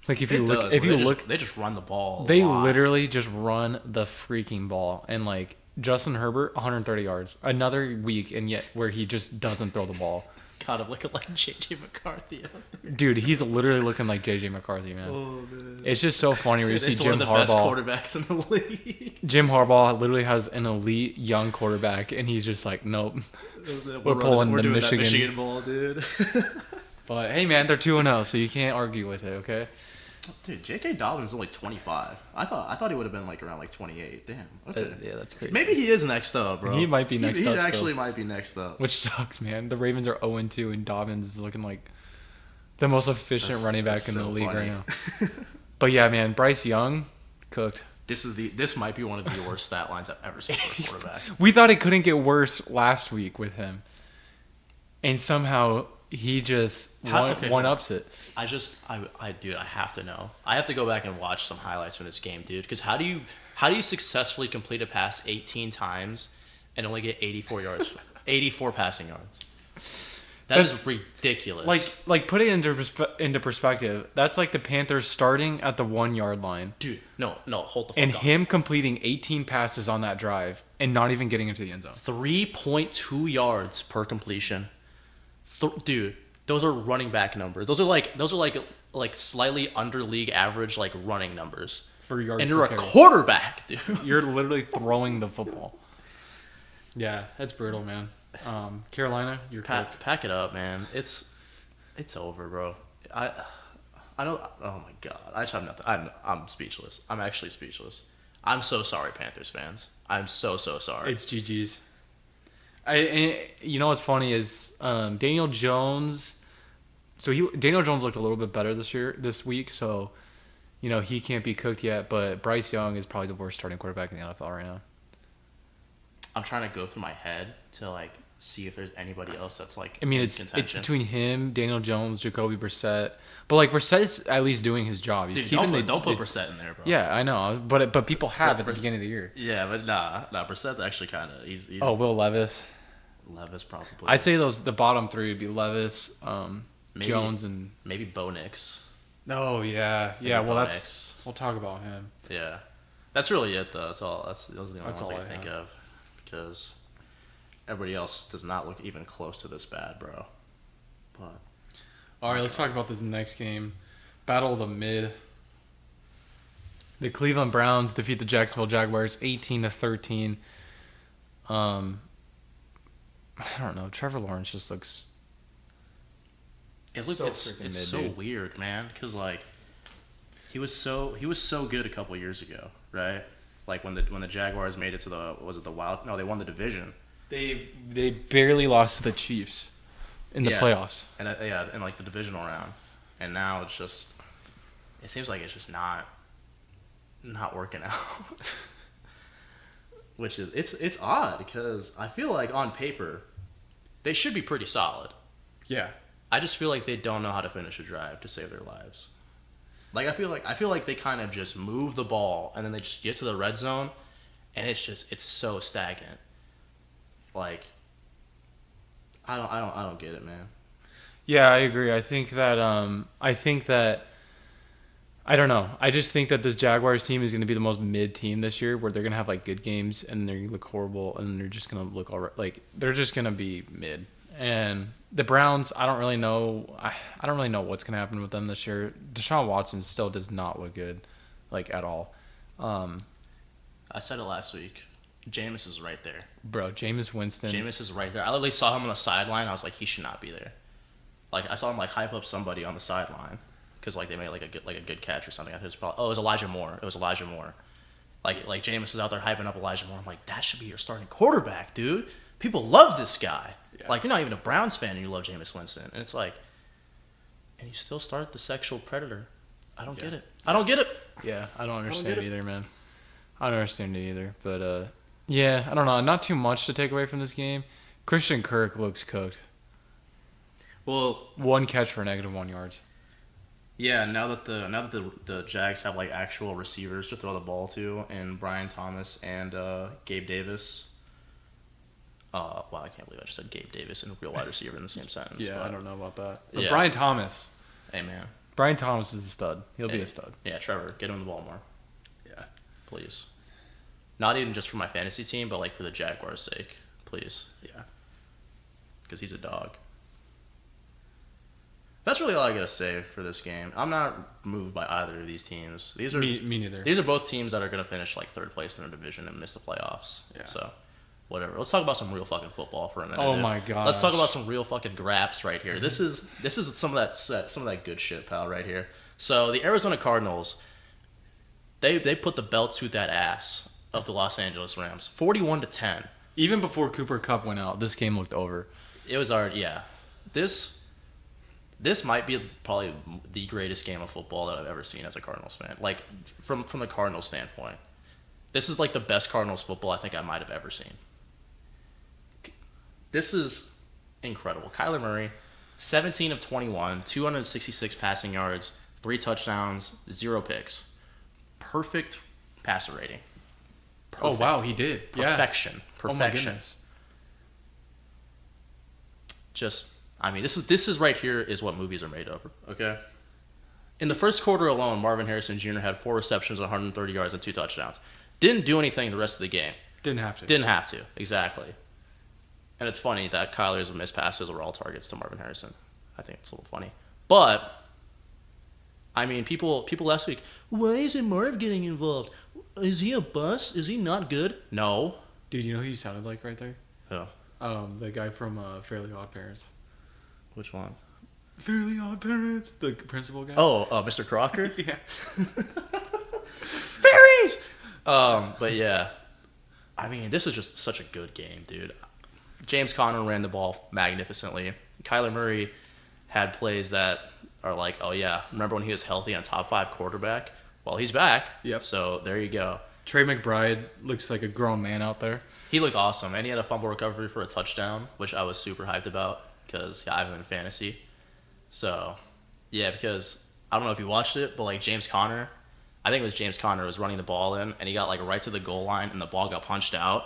Like if you look, they just run the ball. they literally just run the freaking ball. And like Justin Herbert, 130 yards, another week, and yet where he just doesn't throw the ball. God, I'm looking like J.J. McCarthy. Dude, he's literally looking like J.J. McCarthy, man. Oh man, It's just so funny where you see it's Jim one of the best Harbaugh. quarterbacks in the league. Jim Harbaugh literally has an elite young quarterback, and he's just like, nope. We're pulling the doing Michigan. that Michigan ball, dude. But hey, man, they're 2-0, so you can't argue with it, okay? Dude, J.K. Dobbins is only 25. I thought he would have been like around like 28. Damn. Okay. Yeah, that's crazy. Maybe he is next up, bro. He might be next He up actually still. might be next up. Which sucks, man. The Ravens are 0-2, and Dobbins is looking like the most efficient running back in the league right now. But yeah, man, Bryce Young, cooked. This might be one of the worst stat lines I've ever seen for a quarterback. We thought it couldn't get worse last week with him. And somehow he just one-ups it. Dude, I have to know. I have to go back and watch some highlights from this game, dude. Because how do you successfully complete a pass 18 times and only get 84 yards, 84 passing yards? That's ridiculous. Like put it into perspective. That's like the Panthers starting at the 1 yard line. Dude, no, hold the fuck And up. him completing 18 passes on that drive and not even getting into the end zone. 3.2 yards per completion. Dude, those are running back numbers. Those are like slightly under league average like running numbers. For yards And per you're a carry. quarterback, dude. You're literally throwing the football. Yeah, that's brutal, man. Carolina, you're cooked. Pack it up, man. It's over, bro. I don't. Oh my god, I just have nothing. I'm speechless. I'm actually speechless. I'm so sorry, Panthers fans. I'm so sorry. It's GG's. You know what's funny is Daniel Jones. So Daniel Jones looked a little bit better this week. So, you know, he can't be cooked yet. But Bryce Young is probably the worst starting quarterback in the NFL right now. I'm trying to go through my head to like see if there's anybody else that's like. I mean, in it's contention. between him, Daniel Jones, Jacoby Brissett. But like Brissett's at least doing his job. He's Dude, keeping don't put Brissett in there, bro. Yeah, I know, but people have at the beginning of the year. Yeah, but nah. Brissett's actually kind of he's. Will Levis. Levis probably. I say the bottom three would be Levis, Maybe- Jones, and maybe Bo Nix. oh yeah. Well, Bo that's Nix. we'll talk about him. Yeah, that's really it though. Those are the only That's ones all I I can think have. of because everybody else does not look even close to this bad, bro. But All right, let's talk about this next game. Battle of the Mid. The Cleveland Browns defeat the Jacksonville Jaguars 18-13. I don't know. Trevor Lawrence just looks. it's freaking mid, so dude. weird, man. Because like he was so good a couple years ago, right? Like when the Jaguars made it to the wild? No, they won the division. They barely lost to the Chiefs in the playoffs. And in like the divisional round, and now it seems like it's just not working out. Which is it's odd because I feel like on paper they should be pretty solid. Yeah. I just feel like they don't know how to finish a drive to save their lives. Like I feel like they kind of just move the ball and then they just get to the red zone, and it's so stagnant. Like I don't get it, man. Yeah, I agree. I think that I don't know. I just think that this Jaguars team is going to be the most mid team this year, where they're going to have like good games and they're going to look horrible, and they're just going to look all right. Like they're just going to be mid. And the Browns, I don't really know. I don't really know what's going to happen with them this year. Deshaun Watson still does not look good, like at all. Um, I said it last week. Jameis is right there. Bro, Jameis Winston. Jameis is right there. I literally saw him on the sideline. I was like, he should not be there. Like I saw him like hype up somebody on the sideline because like they made like a good catch or something. I think it was probably it was Elijah Moore. It was Elijah Moore. Like Jameis is out there hyping up Elijah Moore. I'm like, that should be your starting quarterback, dude. People love this guy. Yeah. Like you're not even a Browns fan and you love Jameis Winston, and it's like, and you still start the sexual predator. I don't get it. I don't get it. Yeah, I don't understand get it it. either, man. I don't understand it either. But yeah, I don't know. Not too much to take away from this game. Christian Kirk looks cooked. Well, One catch for -1 yards. yeah. Now that the Jags have like actual receivers to throw the ball to, and Brian Thomas and Gabe Davis. Wow, I can't believe I just said Gabe Davis and real wide receiver in the same sentence. Yeah, but, I don't know about that. But Yeah. Brian Thomas. Hey man. Brian Thomas is a stud. He'll be Hey. a stud. Yeah, Trevor, get him the ball more, Yeah. please. Not even just for my fantasy team, but like for the Jaguars' sake, please, Yeah. because he's a dog. That's really all I gotta say for this game. I'm not moved by either of these teams. These are Me neither. These are both teams that are gonna finish like third place in their division and miss the playoffs. Yeah. So, whatever. Let's talk about some real fucking football for a minute. Oh dude. my gosh. Let's talk about some real fucking graps right here. This is some of that good shit, pal, right here. So the Arizona Cardinals, they put the belt to that ass of the Los Angeles Rams, 41-10. Even before Cooper Kupp went out, this game looked over. It was already This might be probably the greatest game of football that I've ever seen as a Cardinals fan. Like from the Cardinals standpoint, this is like the best Cardinals football I think I might have ever seen. This is incredible. Kyler Murray, 17 of 21, 266 passing yards, 3 touchdowns, 0 picks. Perfect passer rating. Oh wow, he did. Perfection. Yeah. Perfection. Oh my goodness. Just, I mean, this is right here is what movies are made of. Okay. In the first quarter alone, Marvin Harrison Jr. had 4 receptions, 130 yards, and 2 touchdowns. Didn't do anything the rest of the game. Didn't have to. Didn't have to, exactly. And it's funny that Kyler's missed passes were all targets to Marvin Harrison. I think it's a little funny. But, I mean, people last week, why isn't Marv getting involved? Is he a bust? Is he not good? No. Dude, you know who you sounded like right there? Who? The guy from Fairly Odd Parents. Which one? Fairly Odd Parents, the principal guy. Oh, Mr. Crocker? yeah. Fairies! But yeah. I mean, this was just such a good game, dude. James Conner ran the ball magnificently. Kyler Murray had plays that are like, oh yeah, remember when he was healthy and a top 5 quarterback? Well, he's back. Yep. So there you go. Trey McBride looks like a grown man out there. He looked awesome, and he had a fumble recovery for a touchdown, which I was super hyped about because I have him in fantasy. So, yeah, because I don't know if you watched it, but like James Conner, I think it was James Conner was running the ball in, and he got like right to the goal line, and the ball got punched out,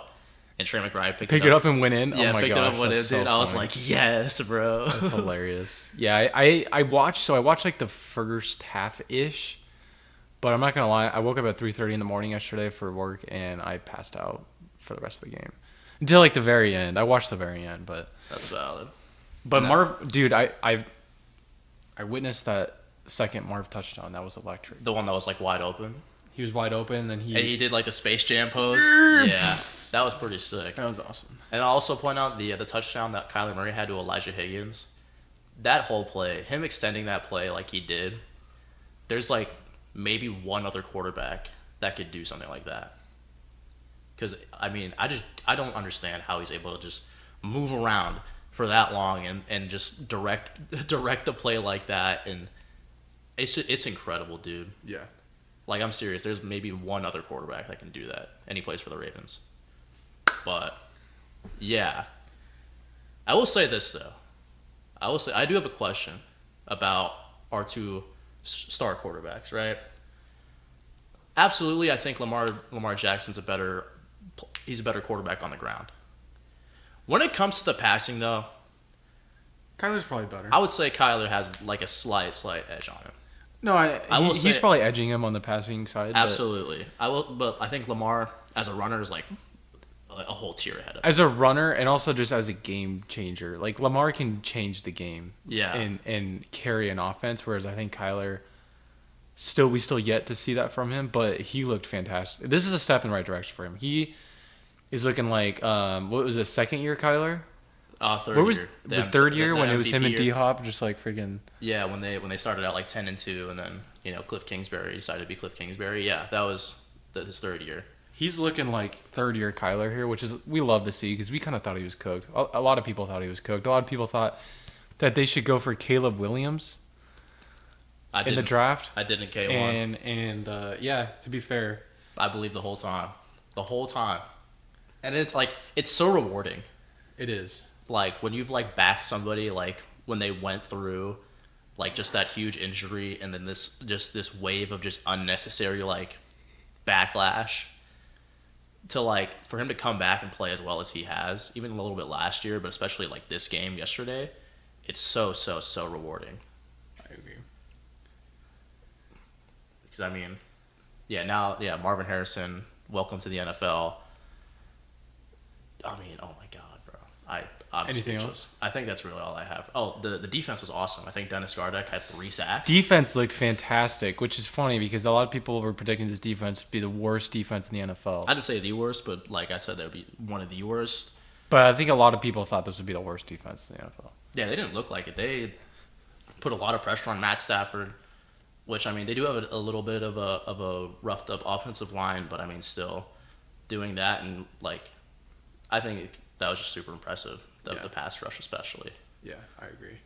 and Trey McBride picked it up and went in. Yeah, oh my picked gosh, it up and went in, that's dude. so I was funny. like, yes, bro. That's hilarious. Yeah, I watched. So I watched like the first half ish, but I'm not gonna lie. I woke up at 3:30 in the morning yesterday for work, and I passed out for the rest of the game until like the very end. I watched the very end, but That's valid. But No. Marv, dude, I witnessed that second Marv touchdown. That was electric. The one that was like wide open. He was wide open, and And he did like the Space Jam pose. Yeah, that was pretty sick. that was awesome. And I'll also point out the touchdown that Kyler Murray had to Elijah Higgins. That whole play, him extending that play like he did, there's like maybe one other quarterback that could do something like that. Because, I mean, I don't understand how he's able to just move around for that long and just direct the play like that. And it's incredible, dude. Yeah. Like, I'm serious. There's maybe one other quarterback that can do that, and he plays for the Ravens. But, yeah. I will say this, though. I do have a question about our two star quarterbacks, right? Absolutely, I think Lamar Jackson's he's a better quarterback on the ground. When it comes to the passing, though, Kyler's probably better. I would say Kyler has like a slight edge on him. No, he's say probably edging him on the passing side. absolutely. But I think Lamar as a runner is like a whole tier ahead of him. As a runner and also just as a game changer. Like Lamar can change the game. Yeah. And carry an offense, whereas I think Kyler we still yet to see that from him, but he looked fantastic. This is a step in the right direction for him. He is looking like what was it, second year Kyler? Third What was year. the third year the when it was him and MVP year. D-Hop just like freaking Yeah, when they started out like 10-2, and then Cliff Kingsbury decided to be Cliff Kingsbury. Yeah, that was his third year. He's looking like third year Kyler here, which is we love to see because we kind of thought he was cooked. A lot of people thought he was cooked. A lot of people thought that they should go for Caleb Williams in the draft. I didn't K1. And yeah, to be fair, I believe the whole time, and it's so rewarding. it is. Like when you've like backed somebody, like when they went through like just that huge injury, and then this wave of just unnecessary like backlash, to like for him to come back and play as well as he has, even a little bit last year, but especially like this game yesterday, it's so rewarding. I agree. Because I mean, Marvin Harrison, welcome to the NFL. I mean, oh my God, bro. I'm Anything speechless. else? I think that's really all I have. Oh, the defense was awesome. I think Dennis Gardeck had 3 sacks. Defense looked fantastic, which is funny because a lot of people were predicting this defense to be the worst defense in the NFL. I didn't say the worst, but like I said, that would be one of the worst. But I think a lot of people thought this would be the worst defense in the NFL. Yeah, they didn't look like it. They put a lot of pressure on Matt Stafford, which I mean they do have a little bit of a roughed up offensive line, but I mean still doing that, and like I think that was just super impressive. The pass rush especially. Yeah, I agree.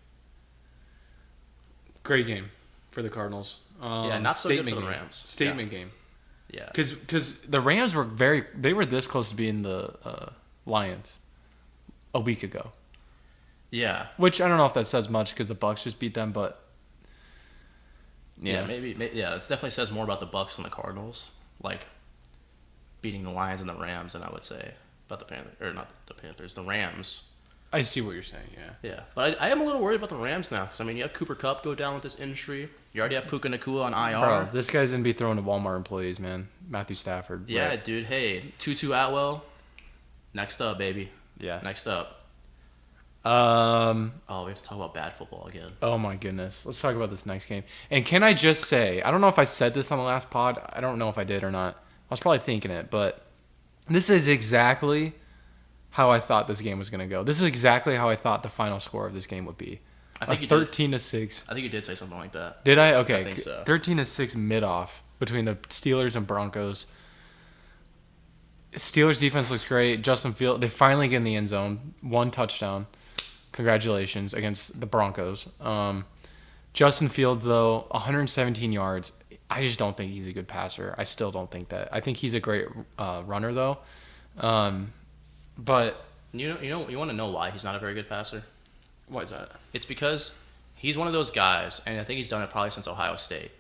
Great game for the Cardinals. Not so good for the Rams. Statement game. Yeah. Because the Rams were they were this close to being the Lions a week ago. Yeah. Which I don't know if that says much because the Bucs just beat them, but maybe it definitely says more about the Bucs than the Cardinals, like beating the Lions and the Rams, and I would say about the Panthers, or not the Panthers, the Rams. I see what you're saying. Yeah. Yeah, but I am a little worried about the Rams now because I mean you have Cooper Kupp go down with this injury. You already have Puka Nacua on IR. Bro, this guy's gonna be throwing to Walmart employees, man. Matthew Stafford. Yeah, right? dude. Hey, Tutu Atwell. Next up, baby. Yeah. Next up. Oh, we have to talk about bad football again. Oh my goodness. Let's talk about this next game. And can I just say, I don't know if I said this on the last pod. I don't know if I did or not. I was probably thinking it, but this is exactly how I thought this game was going to go. This is exactly how I thought the final score of this game would be. I think 13-6. I think you did say something like that. Did I? Okay. I think so. 13-6 mid-off between the Steelers and Broncos. Steelers defense looks great. Justin Fields, they finally get in the end zone. 1 touchdown. Congratulations against the Broncos. Justin Fields, though, 117 yards. I just don't think he's a good passer. I still don't think that. I think he's a great runner, though. But you want to know why he's not a very good passer? Why is that? It's because he's one of those guys, and I think he's done it probably since Ohio State.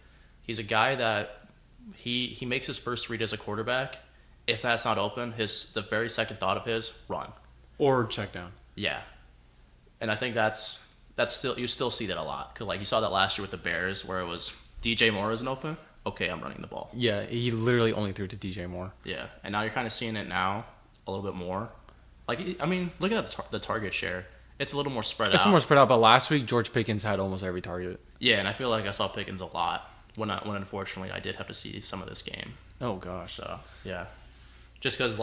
He's a guy that he makes his first read as a quarterback. If that's not open, the very second thought of his, run. Or check down. Yeah. And I think that's still, you still see that a lot. Cause like you saw that last year with the Bears where it was DJ Moore isn't open. Okay, I'm running the ball. Yeah, he literally only threw it to DJ Moore. Yeah, and now you're kind of seeing it now a little bit more. Like, I mean, look at the target share. It's a little more spread out. It's more spread out, but last week George Pickens had almost every target. Yeah, and I feel like I saw Pickens a lot when unfortunately I did have to see some of this game. Oh gosh. So yeah, just because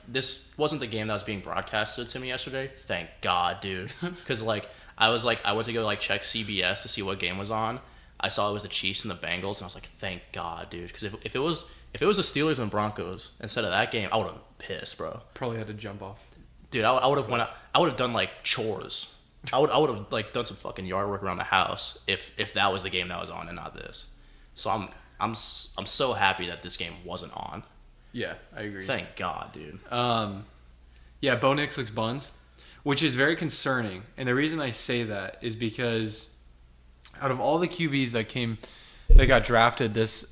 this wasn't the game that was being broadcasted to me yesterday. Thank God, dude. Because I went to go check CBS to see what game was on. I saw it was the Chiefs and the Bengals, and I was like, thank God, dude. Because if it was the Steelers and Broncos instead of that game, I would have been pissed, bro. Probably had to jump off. Dude, I would have done chores. I would have done some fucking yard work around the house if that was the game that was on and not this. So I'm so happy that this game wasn't on. Yeah, I agree. Thank God, dude. Yeah, Bo Nix looks buns, which is very concerning. And the reason I say that is because out of all the QBs that got drafted this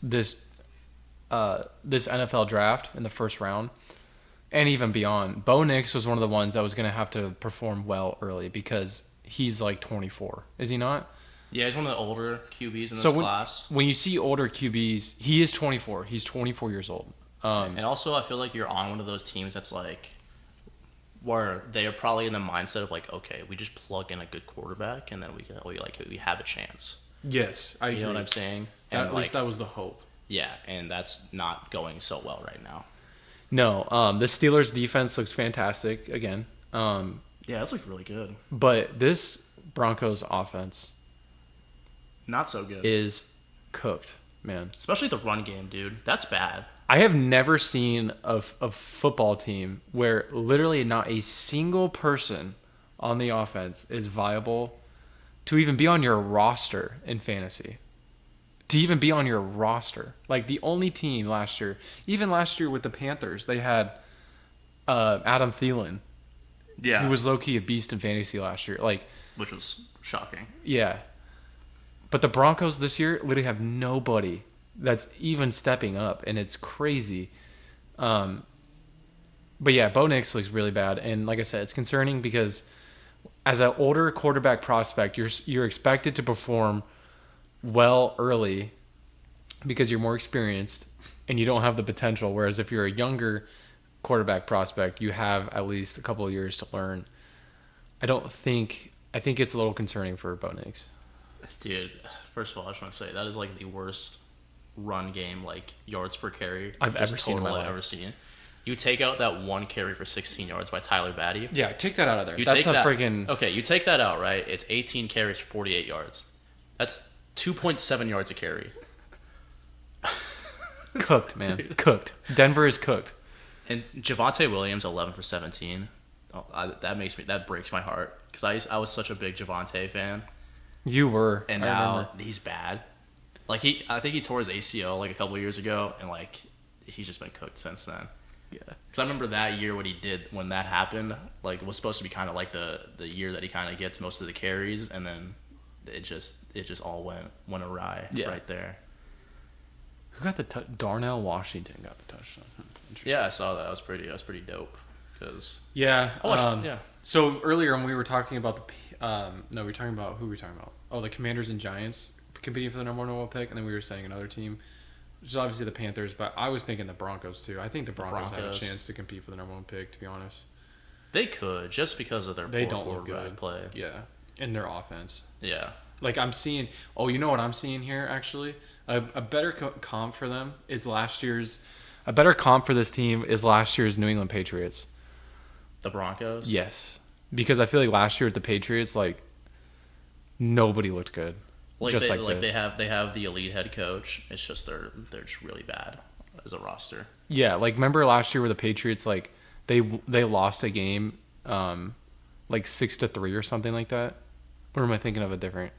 NFL draft in the first round and even beyond, Bo Nix was one of the ones that was going to have to perform well early because he's like 24, is he not? Yeah, he's one of the older QBs in this So class. when you see older QBs, he is 24. He's 24 years old. And also, I feel like you're on one of those teams that's like, where they are probably in the mindset of like, okay, we just plug in a good quarterback and then we have a chance. Yes, I agree. You know what I'm saying? That, And at least that was the hope. yeah, and that's not going so well right now. No, the Steelers' defense looks fantastic again. Yeah, that's like really good. But this Broncos offense Not so good. is cooked, man. Especially the run game, dude. That's bad. I have never seen a football team where literally not a single person on the offense is viable to even be on your roster in fantasy. To even be on your roster. Like the only team last year, even last year with the Panthers, they had Adam Thielen, Yeah. who was low-key a beast in fantasy last year. Like, Which was shocking. yeah. But the Broncos this year literally have nobody that's even stepping up, and it's crazy. But yeah, Bo Nix looks really bad, and like I said, it's concerning because as an older quarterback prospect, you're expected to perform well early because you're more experienced and you don't have the potential. Whereas if you're a younger quarterback prospect, you have at least a couple of years to learn. I think it's a little concerning for Bo Nix. Dude, first of all, I just want to say that is like the worst run game, like yards per carry I've ever seen in my life. I've ever seen. You take out that one carry for 16 yards by Tyler Batty. Yeah, take that out of there. You That's take a that, freaking okay, you take that out, right? It's 18 carries for 48 yards. That's 2.7 yards a carry. cooked, man. Cooked. Denver is cooked. And Javonte Williams, 11 for 17. Oh, that breaks my heart because I was such a big Javonte fan, You were. and I now remember. he's bad. Like I think he tore his ACL like a couple of years ago, and like he's just been cooked since then. Yeah. Because I remember that year when that happened, like it was supposed to be kind of like the year that he kind of gets most of the carries, and then it just all went awry right there. Who got the Darnell Washington got the touchdown. Interesting. Yeah, I saw that. That was pretty dope. Cause Yeah. yeah. So earlier when we were talking about we were talking about who were we talking about? Oh, the Commanders and Giants competing for the number one overall pick, and then we were saying another team, which is obviously the Panthers, but I was thinking the Broncos too. I think the Broncos have a chance to compete for the number one pick, to be honest. They could, just because of their They poor don't look quarterback good. play. Yeah. In their offense. Yeah. Like I'm seeing, you know what I'm seeing here actually? A better comp for them is a better comp for this team is last year's New England Patriots. The Broncos? Yes. Because I feel like last year with the Patriots, like nobody looked good. Like just they have the elite head coach. It's just they're just really bad as a roster. Yeah, like remember last year with the Patriots, like they lost a game, like 6-3 or something like that. Or am I thinking of a different?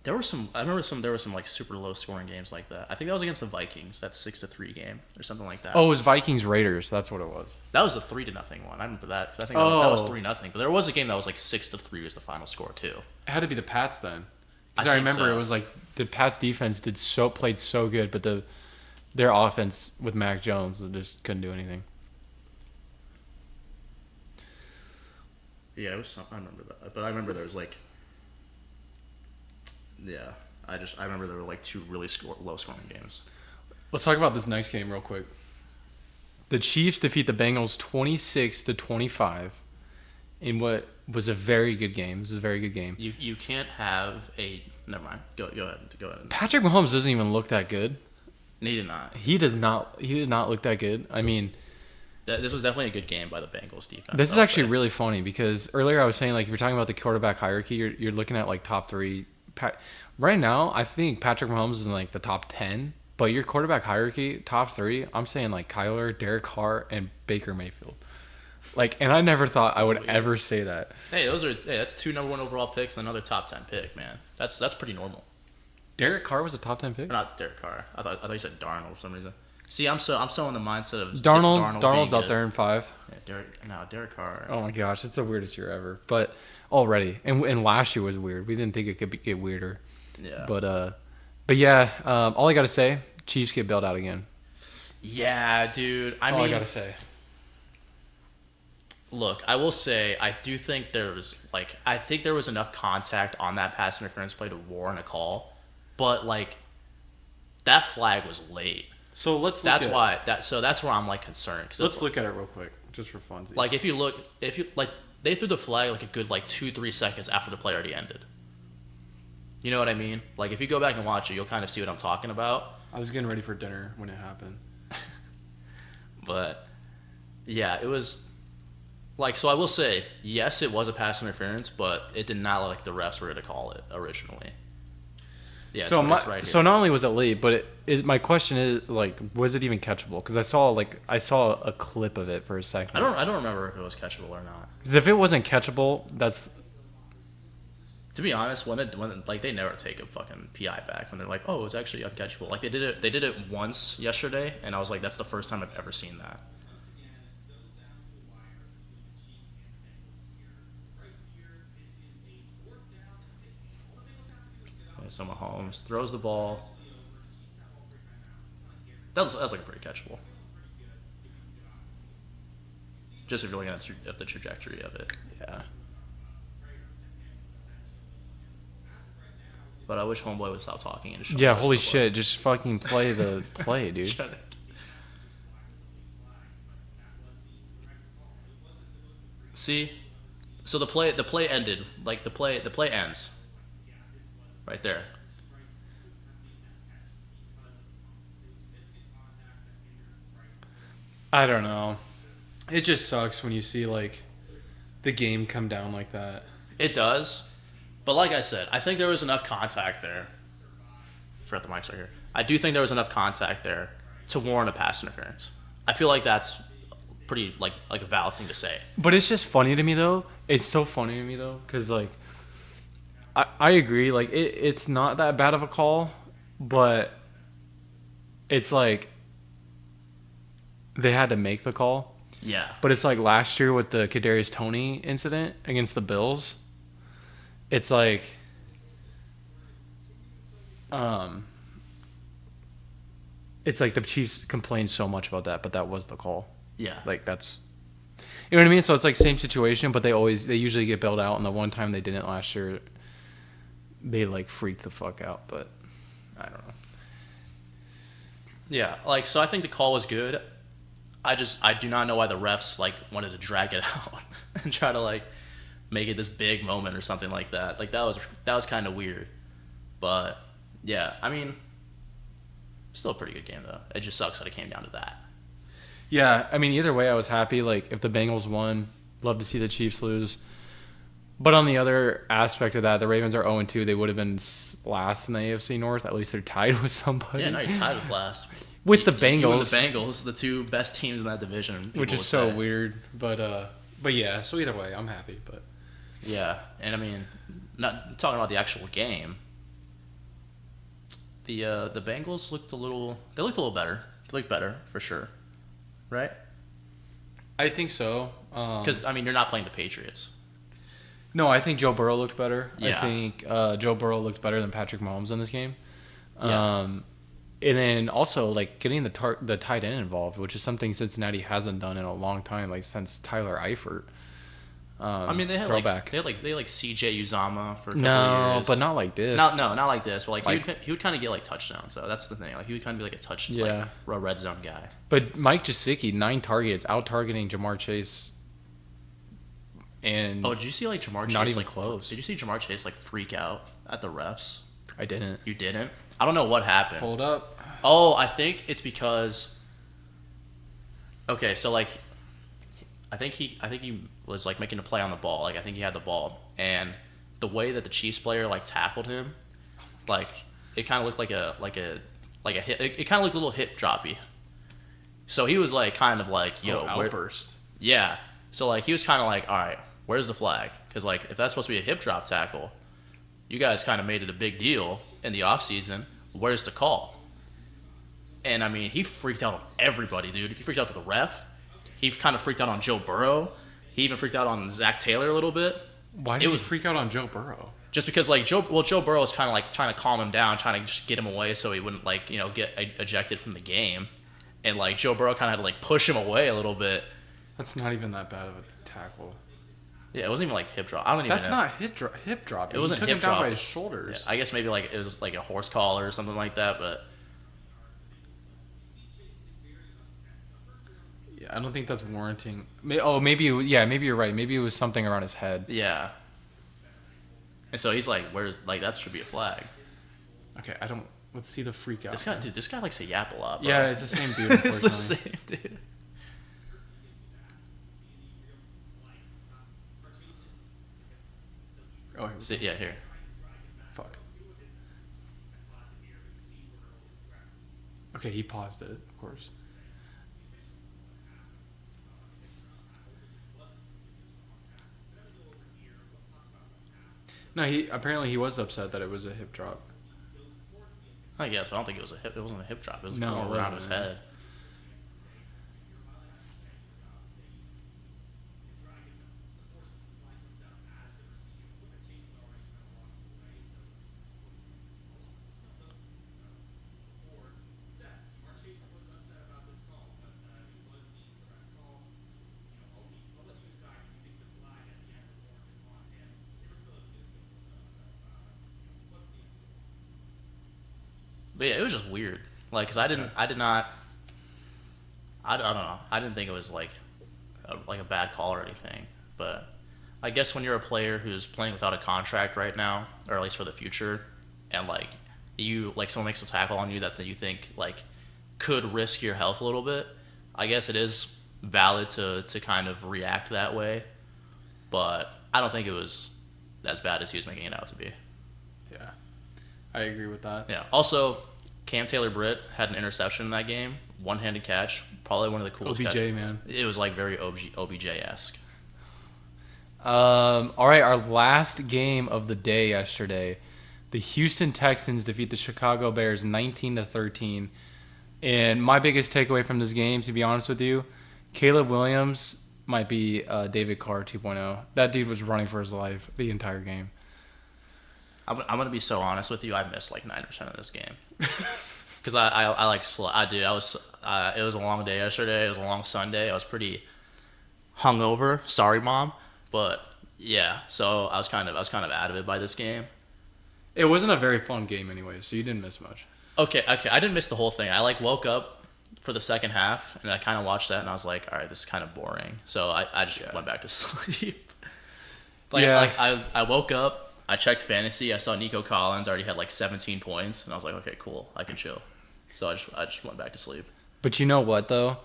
There were some like super low scoring games like that. I think that was against the Vikings. That 6-3 game or something like that. Oh, it was Vikings Raiders. That's what it was. That was the 3-0 one. I remember that. 'Cause I think that was 3-0. But there was a game that was like 6-3 was the final score too. It had to be the Pats then, because I I think remember so. it was like the Pats defense played so good, but their offense with Mac Jones just couldn't do anything. Yeah, it was some. I remember that. But I remember there was like. Yeah, I remember there were like two really low scoring games. Let's talk about this next game real quick. The Chiefs defeat the Bengals 26-25 in what was a very good game. This is a very good game. You can't have a. Never mind. Go ahead. Patrick Mahomes doesn't even look that good. He did not. He did not look that good. I mean, This was definitely a good game by the Bengals defense. this is actually really funny because earlier I was saying, like, if you're talking about the quarterback hierarchy, you're looking at like top 3. Right now, I think Patrick Mahomes is in like the top 10. But your quarterback hierarchy, top 3, I'm saying like Kyler, Derek Carr, and Baker Mayfield. Like, and I never thought I would ever say that. Hey, that's 2 number 1 overall picks and another top 10 pick, man. That's pretty normal. Derek Carr was a top 10 pick? Or not Derek Carr. I thought you said Darnold for some reason. See, I'm so in the mindset of Darnold's being up there in 5. Yeah, Derek Carr. Oh my gosh, it's the weirdest year ever. But already, and last year was weird. We didn't think it could get weirder. Yeah. But yeah, all I gotta say, Chiefs get bailed out again. Yeah, dude. That's all I gotta say. Look, I will say I do think I think there was enough contact on that pass interference play to warrant a call, but like that flag was late. So let's look That's at why that so that's where I'm like concerned because let's look at it real quick, just for funsies. like if you like they threw the flag like a good like 2-3 seconds after the play already ended. You know what I mean? Like if you go back and watch it, you'll kind of see what I'm talking about. I was getting ready for dinner when it happened. But yeah, it was like so. I will say yes, it was a pass interference, but it did not look like the refs were going to call it originally. Yeah, So it's right here. so not only was it late, but my question is like, was it even catchable? Because I saw a clip of it for a second. I don't remember if it was catchable or not. Because if it wasn't catchable, that's To be honest, when like they never take a fucking PI back when they're like, oh, it's actually uncatchable. Like they did it once yesterday, and I was like, that's the first time I've ever seen that. Okay, so Mahomes throws the ball. That was like pretty catchable. Just if you're looking at the trajectory of it. yeah. But I wish Homeboy would stop talking and just Yeah, holy shit! Just fucking play the play, dude. See, so the play ended like the play ends right there. I don't know. It just sucks when you see like the game come down like that. It does, but like I said, I think there was enough contact there. Forgot the mics right here. I do think there was enough contact there to warrant a pass interference. I feel like that's pretty like a valid thing to say. But it's just funny to me though. It's so funny to me though, because like I agree. Like it's not that bad of a call, but it's like they had to make the call. Yeah. But it's like last year with the Kadarius Toney incident against the Bills. It's like, it's like the Chiefs complained so much about that, but that was the call. Yeah. Like that's, you know what I mean? So it's like same situation, but they usually get bailed out, and the one time they didn't last year, they like freaked the fuck out. But I don't know. Yeah. Like so, I think the call was good. I do not know why the refs like wanted to drag it out and try to like make it this big moment or something like that. Like that was kind of weird. But yeah, I mean, still a pretty good game though. It just sucks that it came down to that. Yeah, I mean, either way, I was happy. Like, if the Bengals won, love to see the Chiefs lose. But on the other aspect of that, the Ravens are 0-2. They would have been last in the AFC North. At least they're tied with somebody. Yeah, now you're tied with last. With the You and Bengals. the Bengals, the two best teams in that division. Which people is would so say. weird. But yeah, so either way, I'm happy. But Yeah, and I mean, not talking about the actual game. The Bengals looked a little. They looked a little better. They looked better for sure, right? I think so. Because I mean, you're not playing the Patriots. No, I think Joe Burrow looked better. Yeah. I think Joe Burrow looked better than Patrick Mahomes in this game. Yeah. And then also like getting the tight end involved, which is something Cincinnati hasn't done in a long time, like since Tyler Eifert. I mean, they had throwback. like CJ Uzama for a couple No, years. but not like this. Not like this. But Like- he would kind of get like touchdowns. So that's the thing. Like he would kind of be like a Yeah. like a red zone guy. But Mike Gesicki, 9 targets, out targeting Jamar Chase. And Oh, did you see like Jamar Chase? Not even like, close. Did you see Jamar Chase like freak out at the refs? I didn't. You didn't. I don't know what happened. Hold up. Oh, I think it's because. Okay, so like, I think he was like making a play on the ball. Like I think he had the ball, and the way that the Chiefs player like tackled him, like it kind of looked like a hit. It kind of looked a little hip droppy. So he was like kind of like, yo, outburst. yeah. So like he was kind of like, all right, where's the flag? Because like if that's supposed to be a hip drop tackle, you guys kind of made it a big deal in the offseason. Where's the call? And I mean, he freaked out on everybody, dude. He freaked out to the ref. He kind of freaked out on Joe Burrow. He even freaked out on Zach Taylor a little bit. Why did he freak out on Joe Burrow? Just because like Joe Burrow was kind of like trying to calm him down, trying to just get him away so he wouldn't like get ejected from the game, and like Joe Burrow kind of had to like push him away a little bit. That's not even that bad of a tackle. Yeah, it wasn't even like hip drop. I don't even That's know. not hip drop. It wasn't he took hip him down drop. by his shoulders. Yeah, I guess maybe like it was like a horse collar or something like that, but Yeah, I don't think that's warranting. Maybe maybe you're right. Maybe it was something around his head. yeah. And so he's like, "Where's like that should be a flag." Okay, I don't. Let's see the freak out. This guy likes to yap a lot. Bro. Yeah, it's the same dude. It's the same dude. Oh, Yeah, here. fuck. Okay, he paused it, of course. No, he was upset that it was a hip drop. I guess, but I don't think it was a hip. It wasn't a hip drop. It was No, more it around wasn't. his head. But yeah, it was just weird. Like, cause I did not. I don't know. I didn't think it was like a bad call or anything. But I guess when you're a player who's playing without a contract right now, or at least for the future, and like someone makes a tackle on you that you think like could risk your health a little bit, I guess it is valid to kind of react that way. But I don't think it was as bad as he was making it out to be. Yeah, I agree with that. Yeah. Also, Cam Taylor-Britt had an interception in that game, one-handed catch, probably one of the coolest OBJ, catches. man. It was like very OBJ-esque. All right, our last game of the day yesterday, the Houston Texans defeat the Chicago Bears 19-13. And my biggest takeaway from this game, to be honest with you, Caleb Williams might be David Carr 2.0. That dude was running for his life the entire game. I'm gonna be so honest with you. I missed like 9% of this game because I like I do. It was a long day yesterday. It was a long Sunday. I was pretty hungover. Sorry, Mom, but yeah. So I was kind of out of it by this game. It wasn't a very fun game anyway, so you didn't miss much. Okay. I didn't miss the whole thing. I like woke up for the second half and I kind of watched that and I was like, all right, this is kind of boring. So I just went back to sleep. I woke up. I checked fantasy. I saw Nico Collins already had like 17 points, and I was like, okay, cool, I can chill. So I just went back to sleep. But you know what though?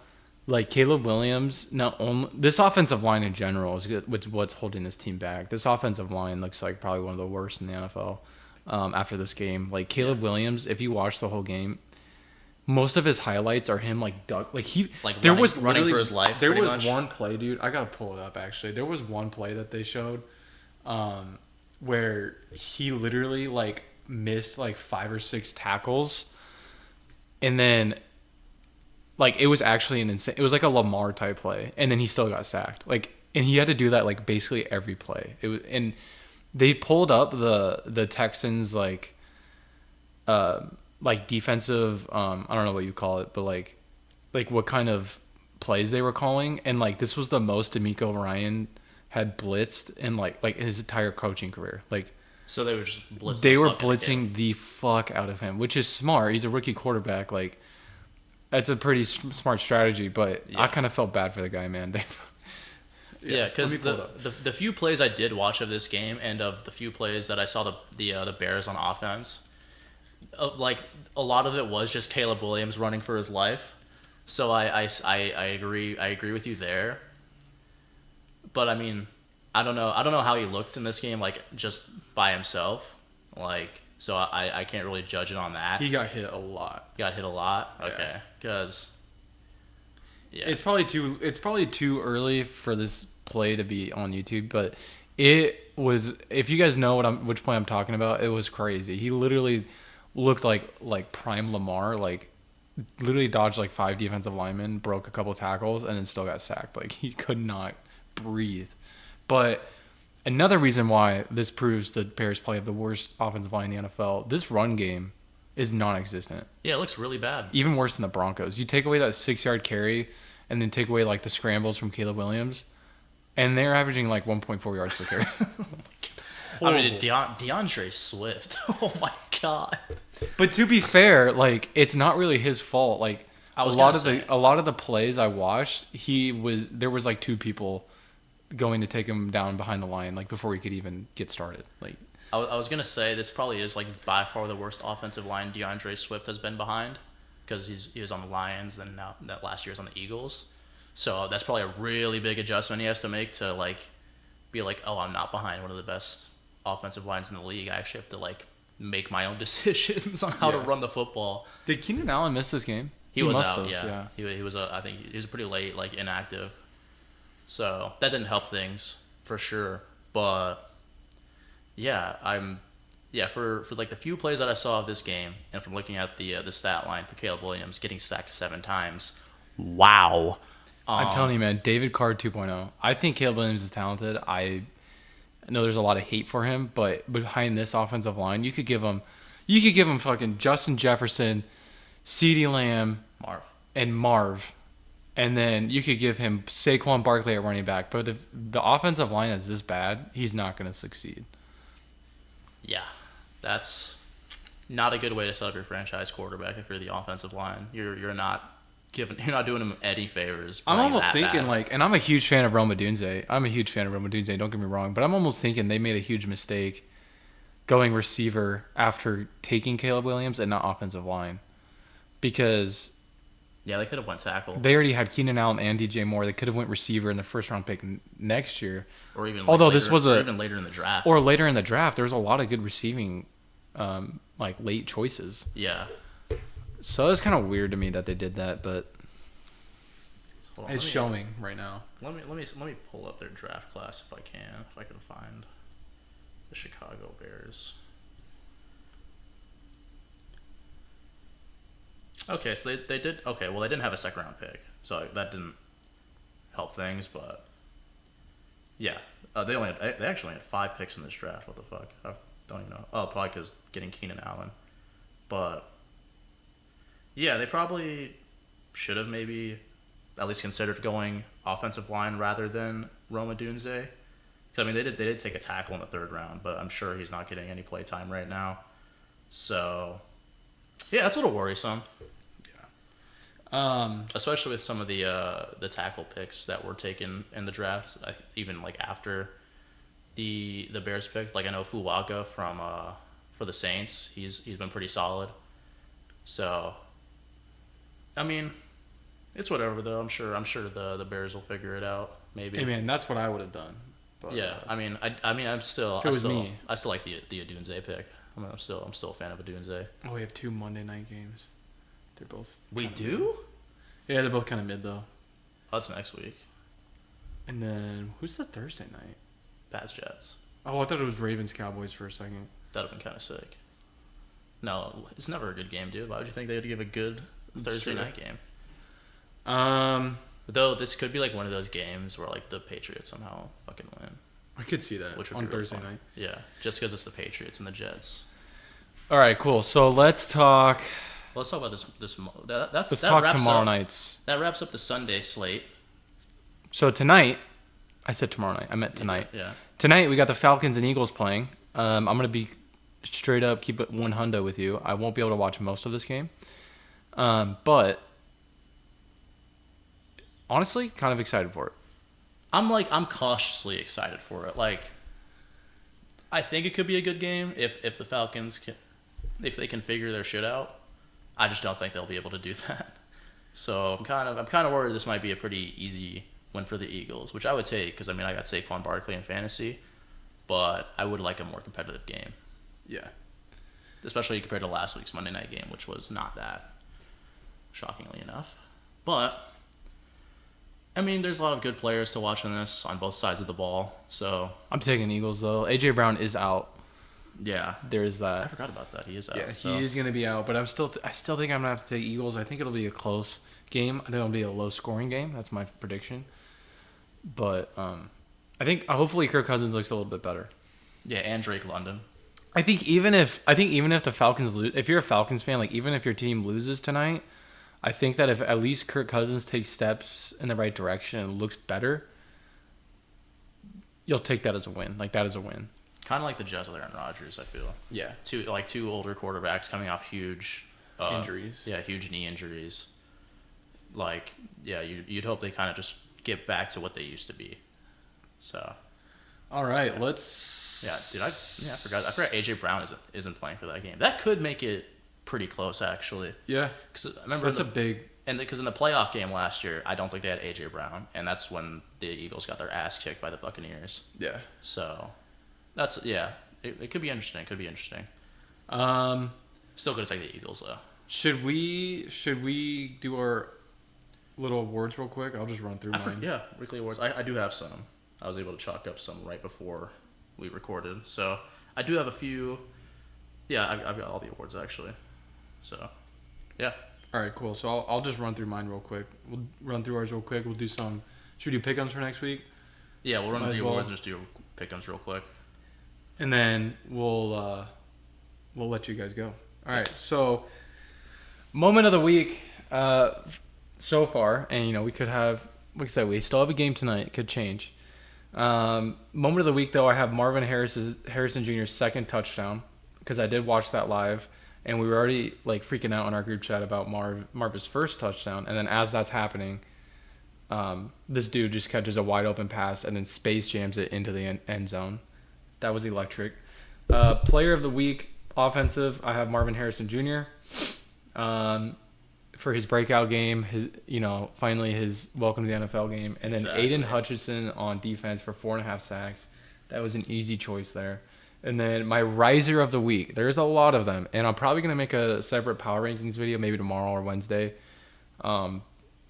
Like Caleb Williams, not only this offensive line in general is what's holding this team back. This offensive line looks like probably one of the worst in the NFL. After this game, like Caleb Williams, if you watch the whole game, most of his highlights are him like duck, like he Like there running, was running literally- for his life. There pretty was much. one play, dude. I gotta pull it up actually. There was one play that they showed, where he literally like missed like 5 or 6 tackles, and then like it was actually an insane. It was like a Lamar type play, and then he still got sacked. Like, and he had to do that like basically every play. It was, and they pulled up the Texans like defensive I don't know what you call it, but like what kind of plays they were calling, and like this was the most D'Amico Ryan had blitzed in like his entire coaching career. Like, So they were just blitzing. they the were fuck out of him. blitzing the fuck out of him, which is smart. He's a rookie quarterback. Like, that's a pretty smart strategy. But Yeah. I kind of felt bad for the guy, man. Yeah, because let me pull it up. the few plays I did watch of this game, and of the few plays that I saw the Bears on offense, like a lot of it was just Caleb Williams running for his life. So I agree with you there. But I mean, I don't know how he looked in this game, like just by himself, like, so I can't really judge it on that. He got hit a lot. Got hit a lot, Yeah. okay, because yeah, It's probably too early for this play to be on YouTube, but it was. If you guys know which play I'm talking about, it was crazy. He literally looked like prime Lamar, like literally dodged like 5 defensive linemen, broke a couple tackles, and then still got sacked. Like, he could not breathe. But Another reason why this proves the Bears probably have the worst offensive line in the NFL. This run game is non-existent. Yeah, it looks really bad. Even worse than the Broncos. You take away that 6-yard carry, and then take away like the scrambles from Caleb Williams, and they're averaging like 1.4 yards per carry. I mean, DeAndre Swift. Oh my god. But to be fair, like it's not really his fault. Like I was a lot gonna of say. a lot of the plays I watched, there was like two people going to take him down behind the line like before he could even get started. Like I was gonna say this probably is like by far the worst offensive line DeAndre Swift has been behind, because he was on the Lions and now that last year was on the Eagles. So that's probably a really big adjustment he has to make to like be like, oh, I'm not behind one of the best offensive lines in the league. I actually have to like make my own decisions on how to Yeah. run the football. did Keenan Allen miss this game? He was must out, have, yeah. He was I think he was pretty late, like inactive. So that didn't help things for sure. But yeah, for like the few plays that I saw of this game, and from looking at the stat line for Caleb Williams getting sacked 7 times, wow. I'm telling you, man, David Carr 2.0. I think Caleb Williams is talented. I know there's a lot of hate for him, but behind this offensive line, you could give him fucking Justin Jefferson, CeeDee Lamb, Marv. and Marv, and then you could give him Saquon Barkley at running back. But if the offensive line is this bad, he's not going to succeed. Yeah, that's not a good way to set up your franchise quarterback if you're the offensive line. You're not doing him any favors. I'm playing almost that thinking bad. like, and I'm a huge fan of Roma Dunze. Don't get me wrong, but I'm almost thinking they made a huge mistake going receiver after taking Caleb Williams and not offensive line, because Yeah, they could have went tackle they already had Keenan Allen and DJ Moore. They could have went receiver in the first round pick next year, or even although later, this was or even later in the draft. or later in the draft. There's a lot of good receiving, like late choices. Yeah. So it's kind of weird to me that they did that, but Hold on, it's showing right now. Let me pull up their draft class if I can find the Chicago Bears. Okay, so they did okay. Well, they didn't have a second round pick, so that didn't help things. But yeah, they actually had 5 picks in this draft. What the fuck? I don't even know. Oh, probably because getting Keenan Allen. But yeah, they probably should have maybe at least considered going offensive line rather than Roma Dunze. I mean, they did take a tackle in the 3rd round, but I'm sure he's not getting any play time right now. So yeah, that's a little worrisome. Especially with some of the tackle picks that were taken in the drafts, even like after the Bears pick. Like I know Fuwaka from for the Saints, he's been pretty solid. So I mean, it's whatever though. I'm sure the Bears will figure it out. Maybe. Hey man, that's what I would have done. But, Yeah, I mean, I'm still, If it was me. I still like the Adunze pick. I'm still a fan of Adunze. Oh, we have 2 Monday night games. They're both. We kinda do? mid. Yeah, they're both kind of mid though. Oh, that's next week. And then who's the Thursday night? Pats Jets. Oh, I thought it was Ravens Cowboys for a second. That'd have been kind of sick. No, it's never a good game, dude. Why would you think they would give a good Thursday true. night game? Um, Though this could be like one of those games where like the Patriots somehow fucking win. I could see that Which would on be really Thursday fun. night. Yeah, just because it's the Patriots and the Jets. All right, cool. So let's talk. Let's talk about this. Let's talk tomorrow nights. That wraps up the Sunday slate. So tonight, I said tomorrow night. I meant tonight. Yeah. Tonight we got the Falcons and Eagles playing. I'm gonna be straight up, keep it 100 with you. I won't be able to watch most of this game, but honestly, kind of excited for it. I'm cautiously excited for it. Like, I think it could be a good game if the Falcons if they can figure their shit out. I just don't think they'll be able to do that. So I'm kind of worried this might be a pretty easy win for the Eagles, which I would take because I mean I got Saquon Barkley in fantasy, but I would like a more competitive game, Yeah. especially compared to last week's Monday night game, which was not that, shockingly enough. But I mean, there's a lot of good players to watch in this on both sides of the ball. So I'm taking Eagles though. AJ Brown is out. yeah, There is I that. forgot about that. He is out. Yeah, so. he is gonna be out, but I still think I'm gonna have to take Eagles. I think it'll be a close game. I think it'll be a low scoring game. That's my prediction. But I think hopefully Kirk Cousins looks a little bit better. Yeah, and Drake London. I think even if the Falcons lose, if you're a Falcons fan, like even if your team loses tonight, I think that if at least Kirk Cousins takes steps in the right direction and looks better, you'll take that as a win. Like that is a win. Kind of like the Jets with Aaron Rodgers, I feel. Yeah. Two older quarterbacks coming off huge Injuries. Yeah, huge knee injuries. Like, yeah, you'd hope they kind of just get back to what they used to be. So. All right, let's. Yeah, I forgot AJ Brown isn't playing for that game. That could make it pretty close, actually. Yeah. Because I remember that's a big. And because in the playoff game last year, I don't think they had AJ Brown, and that's when the Eagles got their ass kicked by the Buccaneers. Yeah. So, that's it could be interesting. Still gonna take the Eagles though. Should we do our little awards real quick? I'll just run through mine. Weekly awards. I do have some. I was able to chalk up some right before we recorded, so I do have a few. Yeah, I've got all the awards actually. So, yeah. All right, cool. So I'll just run through mine real quick. We'll run through ours real quick. We'll do some. Should we do pick-ups for next week? Yeah, we'll run through the awards and just do pick-ups real quick. And then we'll let you guys go. All right. So moment of the week so far, and we could have, like I said, we still have a game tonight. It could change. Moment of the week though, I have Marvin Harrison Jr.'s second touchdown because I did watch that live. And we were already like freaking out in our group chat about Marvin's first touchdown. And then as that's happening, this dude just catches a wide open pass and then space jams it into the end zone. That was electric. Player of the week, offensive, I have Marvin Harrison Jr. For his breakout game, finally his welcome to the NFL game. And then Aiden Hutchinson on defense for 4.5 sacks. That was an easy choice there. And then my riser of the week, there's a lot of them, and I'm probably going to make a separate power rankings video maybe tomorrow or Wednesday,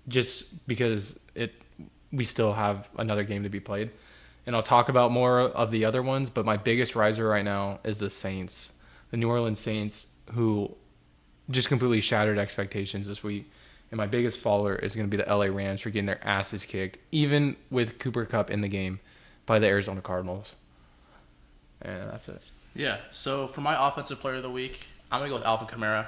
just because we still have another game to be played. And I'll talk about more of the other ones, but my biggest riser right now is the Saints, the New Orleans Saints, who just completely shattered expectations this week. And my biggest faller is going to be the LA Rams for getting their asses kicked, even with Cooper Kupp in the game, by the Arizona Cardinals. And that's it. Yeah, so for my offensive player of the week, I'm going to go with Alvin Kamara.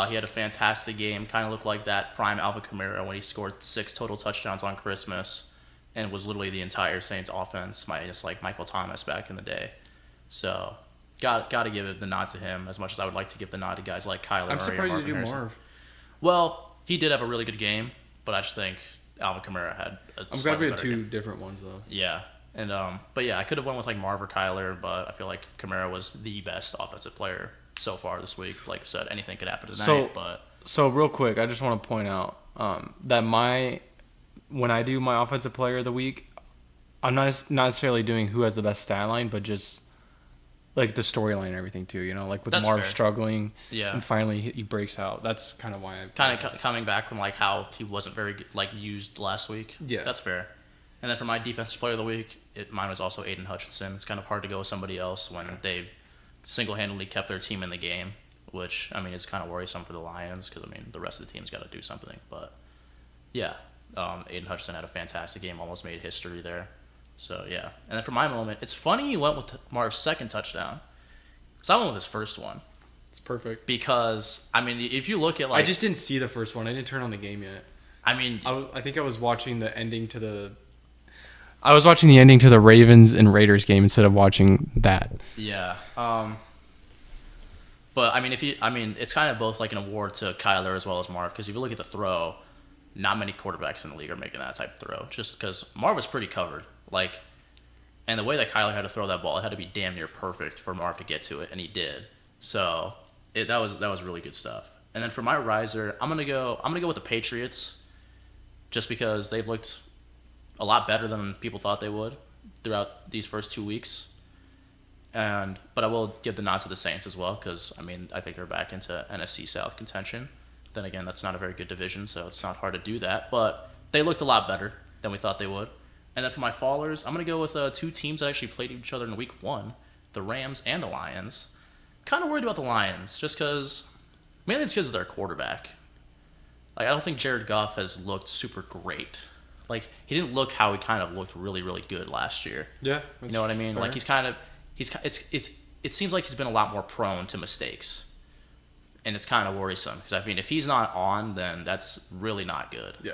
He had a fantastic game, kind of looked like that prime Alvin Kamara when he scored 6 total touchdowns on Christmas and was literally the entire Saints offense, minus like Michael Thomas back in the day. So, got to give the nod to him as much as I would like to give the nod to guys like Kyler Murray. I'm surprised you do Marv. Well, he did have a really good game, but I just think Alvin Kamara had I'm glad we had 2 different ones, though. Yeah. And but yeah, I could have went with like Marv or Kyler, but I feel like Kamara was the best offensive player so far this week. Like I said, anything could happen tonight. So real quick, I just want to point out that when I do my offensive player of the week, I'm not necessarily doing who has the best stat line, but just like the storyline and everything too. Like with Marv struggling, and finally he breaks out. That's kind of why coming back from like how he wasn't very like used last week. Yeah, that's fair. And then for my defensive player of the week, mine was also Aiden Hutchinson. It's kind of hard to go with somebody else when they single-handedly kept their team in the game, which, I mean, is kind of worrisome for the Lions because, I mean, the rest of the team's got to do something. But, yeah, Aiden Hutchinson had a fantastic game, almost made history there. So, yeah. And then for my moment, it's funny you went with Marv's second touchdown because I went with his first one. It's perfect. Because, I mean, if you look at, like... I just didn't see the first one. I didn't turn on the game yet. I mean... I think I was watching the ending to the... I was watching the ending to the Ravens and Raiders game instead of watching that. Yeah. But I mean, it's kind of both like an award to Kyler as well as Marv because if you look at the throw, not many quarterbacks in the league are making that type of throw. Just because Marv was pretty covered, and the way that Kyler had to throw that ball, it had to be damn near perfect for Marv to get to it, and he did. So that was really good stuff. And then for my riser, I'm gonna go with the Patriots, just because they've looked a lot better than people thought they would throughout these first 2 weeks. But I will give the nod to the Saints as well because, I mean, I think they're back into NFC South contention. Then again, that's not a very good division, so it's not hard to do that. But they looked a lot better than we thought they would. And then for my fallers, I'm going to go with 2 teams that actually played each other in week 1, the Rams and the Lions. Kind of worried about the Lions just because, mainly it's because of their quarterback. I don't think Jared Goff has looked super great. like he didn't look how he kind of looked really really good last year. Yeah, You know what I mean? fair. Like he's kind of it seems like he's been a lot more prone to mistakes, and it's kind of worrisome because I mean if he's not on, then that's really not good. Yeah.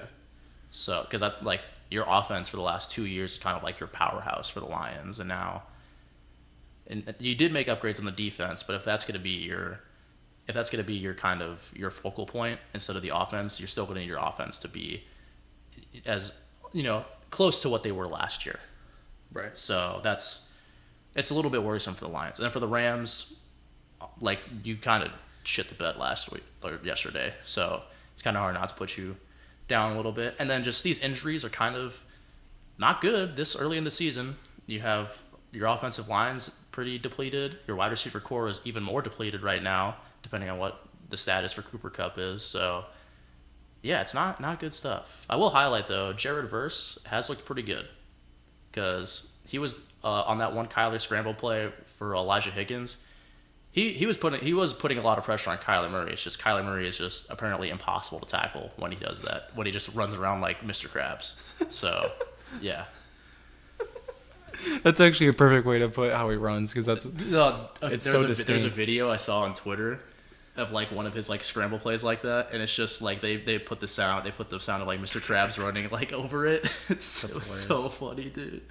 So because that's like your offense for the last 2 years is kind of like your powerhouse for the Lions, and now. And you did make upgrades on the defense, but if that's going to be your kind of your focal point instead of the offense, you're still going to need your offense to be as close to what they were last year. Right. So it's a little bit worrisome for the Lions. And then for the Rams, like you kind of shit the bed last week or yesterday, so it's kind of hard not to put you down a little bit. And then just these injuries are kind of not good this early in the season. You have your offensive line's pretty depleted. Your wide receiver core is even more depleted right now, depending on what the status for Cooper Kupp is. So, yeah, it's not good stuff. I will highlight, though, Jared Verse has looked pretty good because he was on that one Kyler scramble play for Elijah Higgins. He was putting a lot of pressure on Kyler Murray. It's just Kyler Murray is just apparently impossible to tackle when he does that, when he just runs around like Mr. Krabs. So, yeah. That's actually a perfect way to put how he runs because that's There's so a distinct. video I saw on Twitter of like one of his like scramble plays like that, and it's just like they put the sound of like Mr. Krabs running like over it. It was so funny, dude.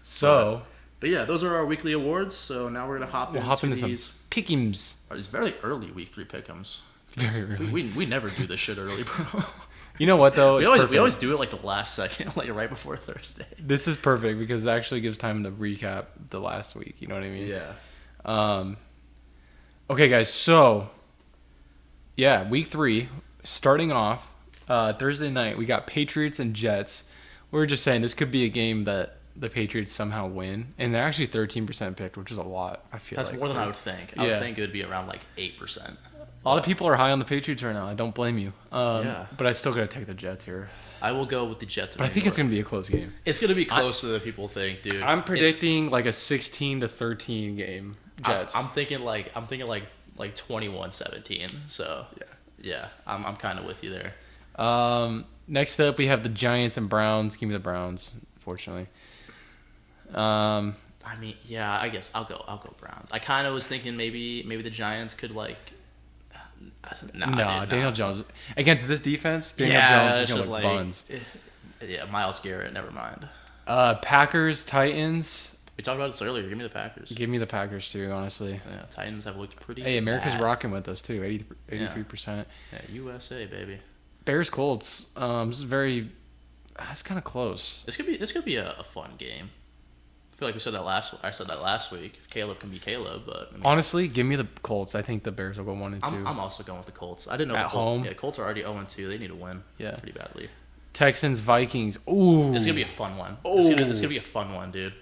So But yeah, those are our weekly awards. So now we're gonna hop into some these. pick'ems. It's very early week 3 pick'ems. Very early. We never do this shit early, bro. You know what though? we It's always perfect. do it like the last second, like right before Thursday. This is perfect because it actually gives time to recap the last week. You know what I mean? Yeah. Okay, guys. So, yeah, week 3, starting off Thursday night, we got Patriots and Jets. We were just saying this could be a game that the Patriots somehow win, and they're actually 13% picked, which is a lot. I feel That's like more than I would think. I Yeah. would think it would be around like 8%. A lot of people are high on the Patriots right now. I don't blame you. Yeah. But I still got to take the Jets here. I will go with the Jets. But I think it's going to be a close game. It's going to be closer than people think, dude. I'm predicting like a 16-13 game. Jets. I'm thinking like 21-17. So yeah, I'm kind of with you there. Next up, we have the Giants and Browns. Give me the Browns, unfortunately. I mean, yeah, I guess I'll go Browns. I kind of was thinking maybe the Giants could like. No, Daniel Jones against this defense. Daniel Yeah, Jones it's is just going like to buns. Yeah, Myles Garrett. Never mind. Packers, Titans. We talked about this earlier. Give me the Packers. Give me the Packers too, honestly. Yeah, Titans have looked pretty. Hey, America's bad. rocking with us too. 83%. Yeah, USA baby. Bears, Colts. This is very. It's kind of close. This could be a fun game. I feel like I said that last week. Caleb can be Caleb, but I mean, Honestly, give me the Colts. I think the Bears will go 1 and 2. I'm also going with the Colts. I didn't know At the Colts. home? Yeah, Colts are already 0-2. They need to win. Yeah. Pretty badly. Texans, Vikings. Ooh. This is gonna be a fun one. Oh. This is gonna be a fun one, dude.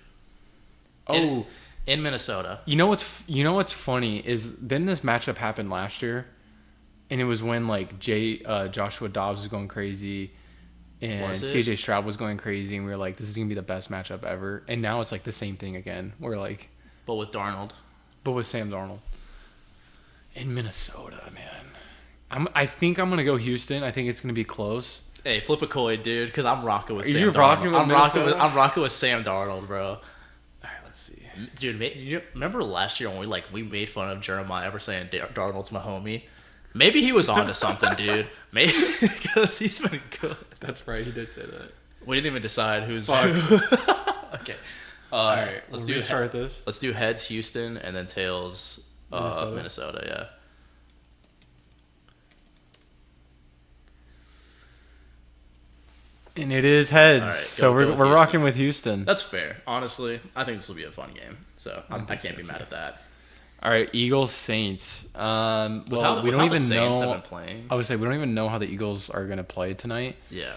Oh. In Minnesota. You know what's funny is then this matchup happened last year, and it was when like Joshua Dobbs was going crazy, and Was it? CJ Stroud was going crazy, and we were like, this is gonna be the best matchup ever. And now it's like the same thing again. We're like, But with Darnold. but with Sam Darnold in Minnesota, man. I think I'm gonna go Houston. I think it's gonna be close. Hey, flip a coin, dude, because I'm rocking with Are Sam you Darnold. rocking with Minnesota? I'm rocking with Sam Darnold, bro. All right, let's see. Dude, you remember last year when we made fun of Jeremiah for saying Darnold's my homie? Maybe he was onto something, dude. Maybe because he's been good. That's right. He did say that. We didn't even decide who's Fuck. who. Okay. All right. Let's restart this. Let's do heads Houston and then tails Minnesota. Yeah. And it is heads. All right, So go we're with rocking Houston. with Houston. That's fair. Honestly, I think this will be a fun game. So I think can't so, be mad too. at that. All right, Eagles, Saints. Well, With how we don't the even Saints know. have been playing. I would say we don't even know how the Eagles are going to play tonight. Yeah.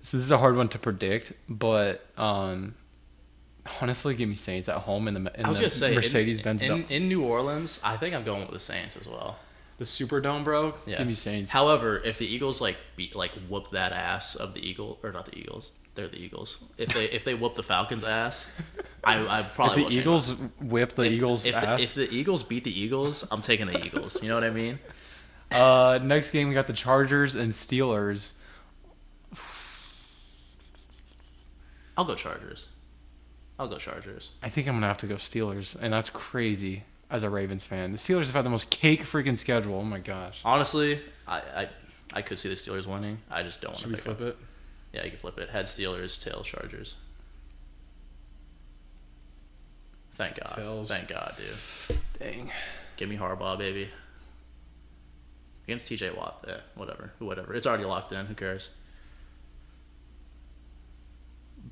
So this is a hard one to predict, but honestly, give me Saints at home in the I was gonna say Mercedes-Benz Dome. in New Orleans. I think I'm going with the Saints as well. The Superdome, bro. Yeah. Give me Saints. However, if the Eagles whoop that ass of the Eagle or not the Eagles, they're the Eagles. If they whoop the Falcons' ass, I probably if the Eagles whip the Eagles' ass. If the Eagles beat the Eagles, I'm taking the Eagles. You know what I mean? Next game we got the Chargers and Steelers. I'll go Chargers. I'll go Chargers. I think I'm gonna have to go Steelers, and that's crazy as a Ravens fan. The Steelers have had the most cake freaking schedule. Oh my gosh. Honestly, I could see the Steelers winning. I just don't want to Should we pick flip them. it? Yeah, you can flip it. Head Steelers, tails Chargers. Thank God. Tails. Thank God, dude. Dang. Give me Harbaugh, baby. Against TJ Watt. Whatever. It's already locked in. Who cares?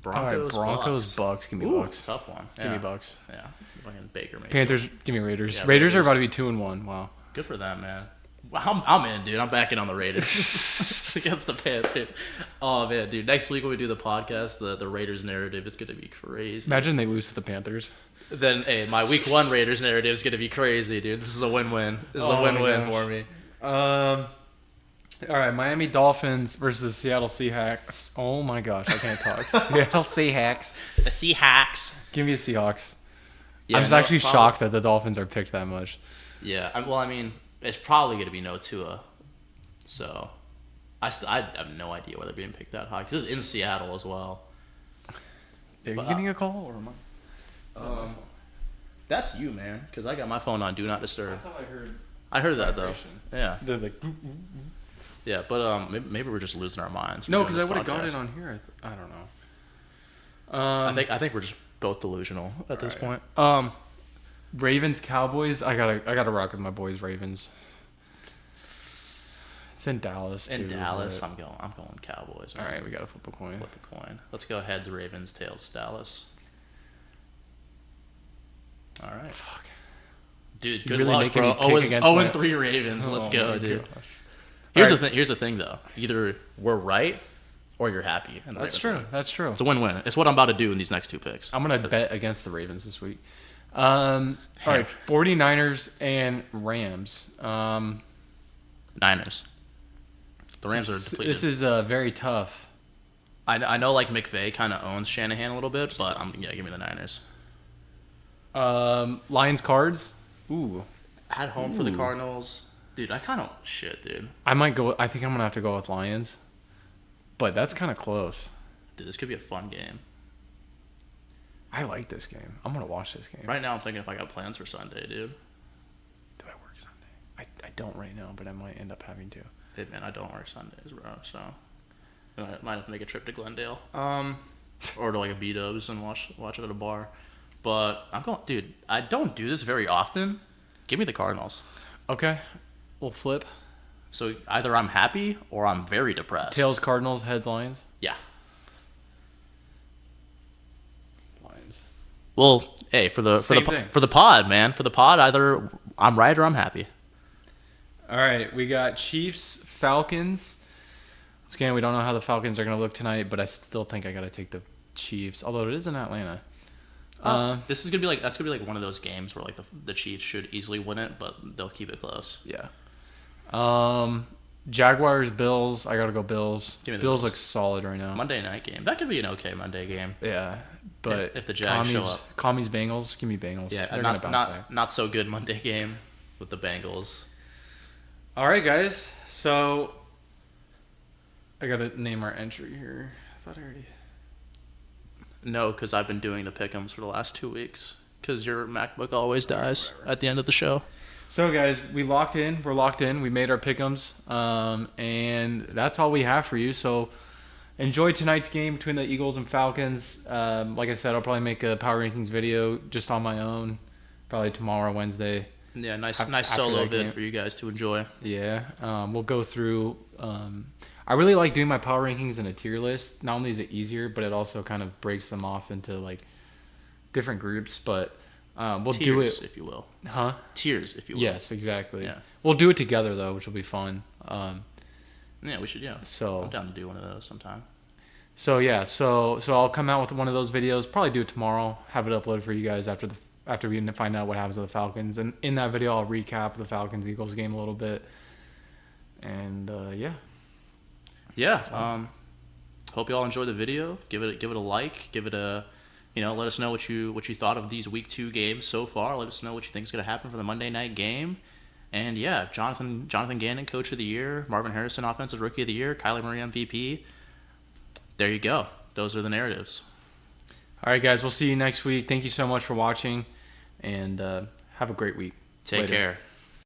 Broncos, Bucks. Give me Ooh, Bucks. tough one. Give me Bucks. Yeah. Fucking Baker, maybe. Panthers. Give me Raiders. Yeah, Raiders are Raiders. about to be 2-1. Wow. Good for them, man. Well, I'm in, dude. I'm backing on the Raiders against the Panthers. Oh man, dude. Next week when we do the podcast, the Raiders narrative is gonna be crazy. Imagine they lose to the Panthers. Then, hey, my week 1 Raiders narrative is gonna be crazy, dude. This is a win-win. This is a Oh, win-win my for me. All right, Miami Dolphins versus Seattle Seahawks. Oh my gosh, I can't talk. Seattle Seahawks. The Seahawks. Give me the Seahawks. Yeah, I'm just no, actually probably- shocked that the Dolphins are picked that much. Yeah. I mean, it's probably gonna be no Tua. So, I have no idea whether they're being picked that high. 'Cause this is in Seattle as well. Are you But, getting a call or am I? That's you, man. Because I got my phone on Do Not Disturb. thought I heard. I heard that though. vibration. Yeah. They're like, Yeah, but maybe we're just losing our minds. no, from because I doing would have this got it podcast. on here. I don't know. I think we're just both delusional at this Right. point. Ravens Cowboys. I gotta rock with my boys Ravens. It's in Dallas too. In Dallas, but- I'm going Cowboys. All Man. right, we gotta flip a coin. Flip a coin. Let's go heads Ravens, tails Dallas. All right, Fuck. dude. You Good really luck, making bro. me pick against 0 my- and 3 Ravens. Let's Oh go, my dude. gosh. Here's All the thing. Here's the thing, though. Either we're right or you're happy. And the That's Ravens true. win. That's true. It's a win-win. It's what I'm about to do in these next 2 picks. I'm gonna bet against the Ravens this week. All right, 49ers and Rams. Niners. The Rams are depleted. This is very tough. I know, like McVay kind of owns Shanahan a little bit, but give me the Niners. Lions Cards. Ooh, At home for the Ooh. Cardinals, dude. Dude. I might go. I think I'm gonna have to go with Lions, but that's kind of close. Dude, this could be a fun game. I like this game. I'm gonna watch this game. Right now, I'm thinking if I got plans for Sunday, dude. Do I work Sunday? I don't right now, but I might end up having to. Hey, man, I don't work Sundays, bro. So I might have to make a trip to Glendale, or to like a B-Dubs and watch it at a bar. But I'm going, dude. I don't do this very often. Give me the Cardinals. Okay, we'll flip. So either I'm happy or I'm very depressed. Tails Cardinals, heads Lions. Yeah. Lions. Well, hey, for the Same thing. for the pod, man, for the pod, either I'm right or I'm happy. All right, we got Chiefs, Falcons. Once again, we don't know how the Falcons are going to look tonight, but I still think I got to take the Chiefs, although it is in Atlanta. This is gonna be that's gonna be like one of those games where like the Chiefs should easily win it, but they'll keep it close. Yeah. Jaguars, Bills. I got to go Bills. Give me the Bills Bills. looks solid right now. Monday night game. That could be an okay Monday game. Yeah, but If the Jags show up. Commies, Bengals. Give me Bengals. Yeah, They're going to bounce back. not so good Monday game with the Bengals. All right, guys. So I got to name our entry here. I thought I already. No, because I've been doing the pick'ems for the last 2 weeks. Because your MacBook always dies at the end of the show. So, guys, we locked in. We're locked in. We made our pick'ems, and that's all we have for you. So, enjoy tonight's game between the Eagles and Falcons. Like I said, I'll probably make a power rankings video just on my own, probably tomorrow, Wednesday. Yeah, nice After solo that vid game. for you guys to enjoy. Yeah, we'll go through. I really like doing my power rankings in a tier list. Not only is it easier, but it also kind of breaks them off into like different groups. But we'll do Tiers, it, if you will. huh? Tiers, if you will. Yes, exactly. Yeah. We'll do it together though, which will be fun. Yeah, we should. Yeah. So I'm down to do one of those sometime. So yeah, so I'll come out with one of those videos. Probably do it tomorrow. Have it uploaded for you guys after we find out what happens to the Falcons. And in that video, I'll recap the Falcons Eagles game a little bit. And yeah, Yeah. Hope you all enjoyed the video. Give it a like. Give it a, let us know what you thought of these week 2 games so far. Let us know what you think is going to happen for the Monday night game. And yeah, Jonathan Gannon, Coach of the Year. Marvin Harrison, Offensive Rookie of the Year. Kyler Murray, MVP. There you go. Those are the narratives. All right, guys. We'll see you next week. Thank you so much for watching, and have a great week. Take Later. care.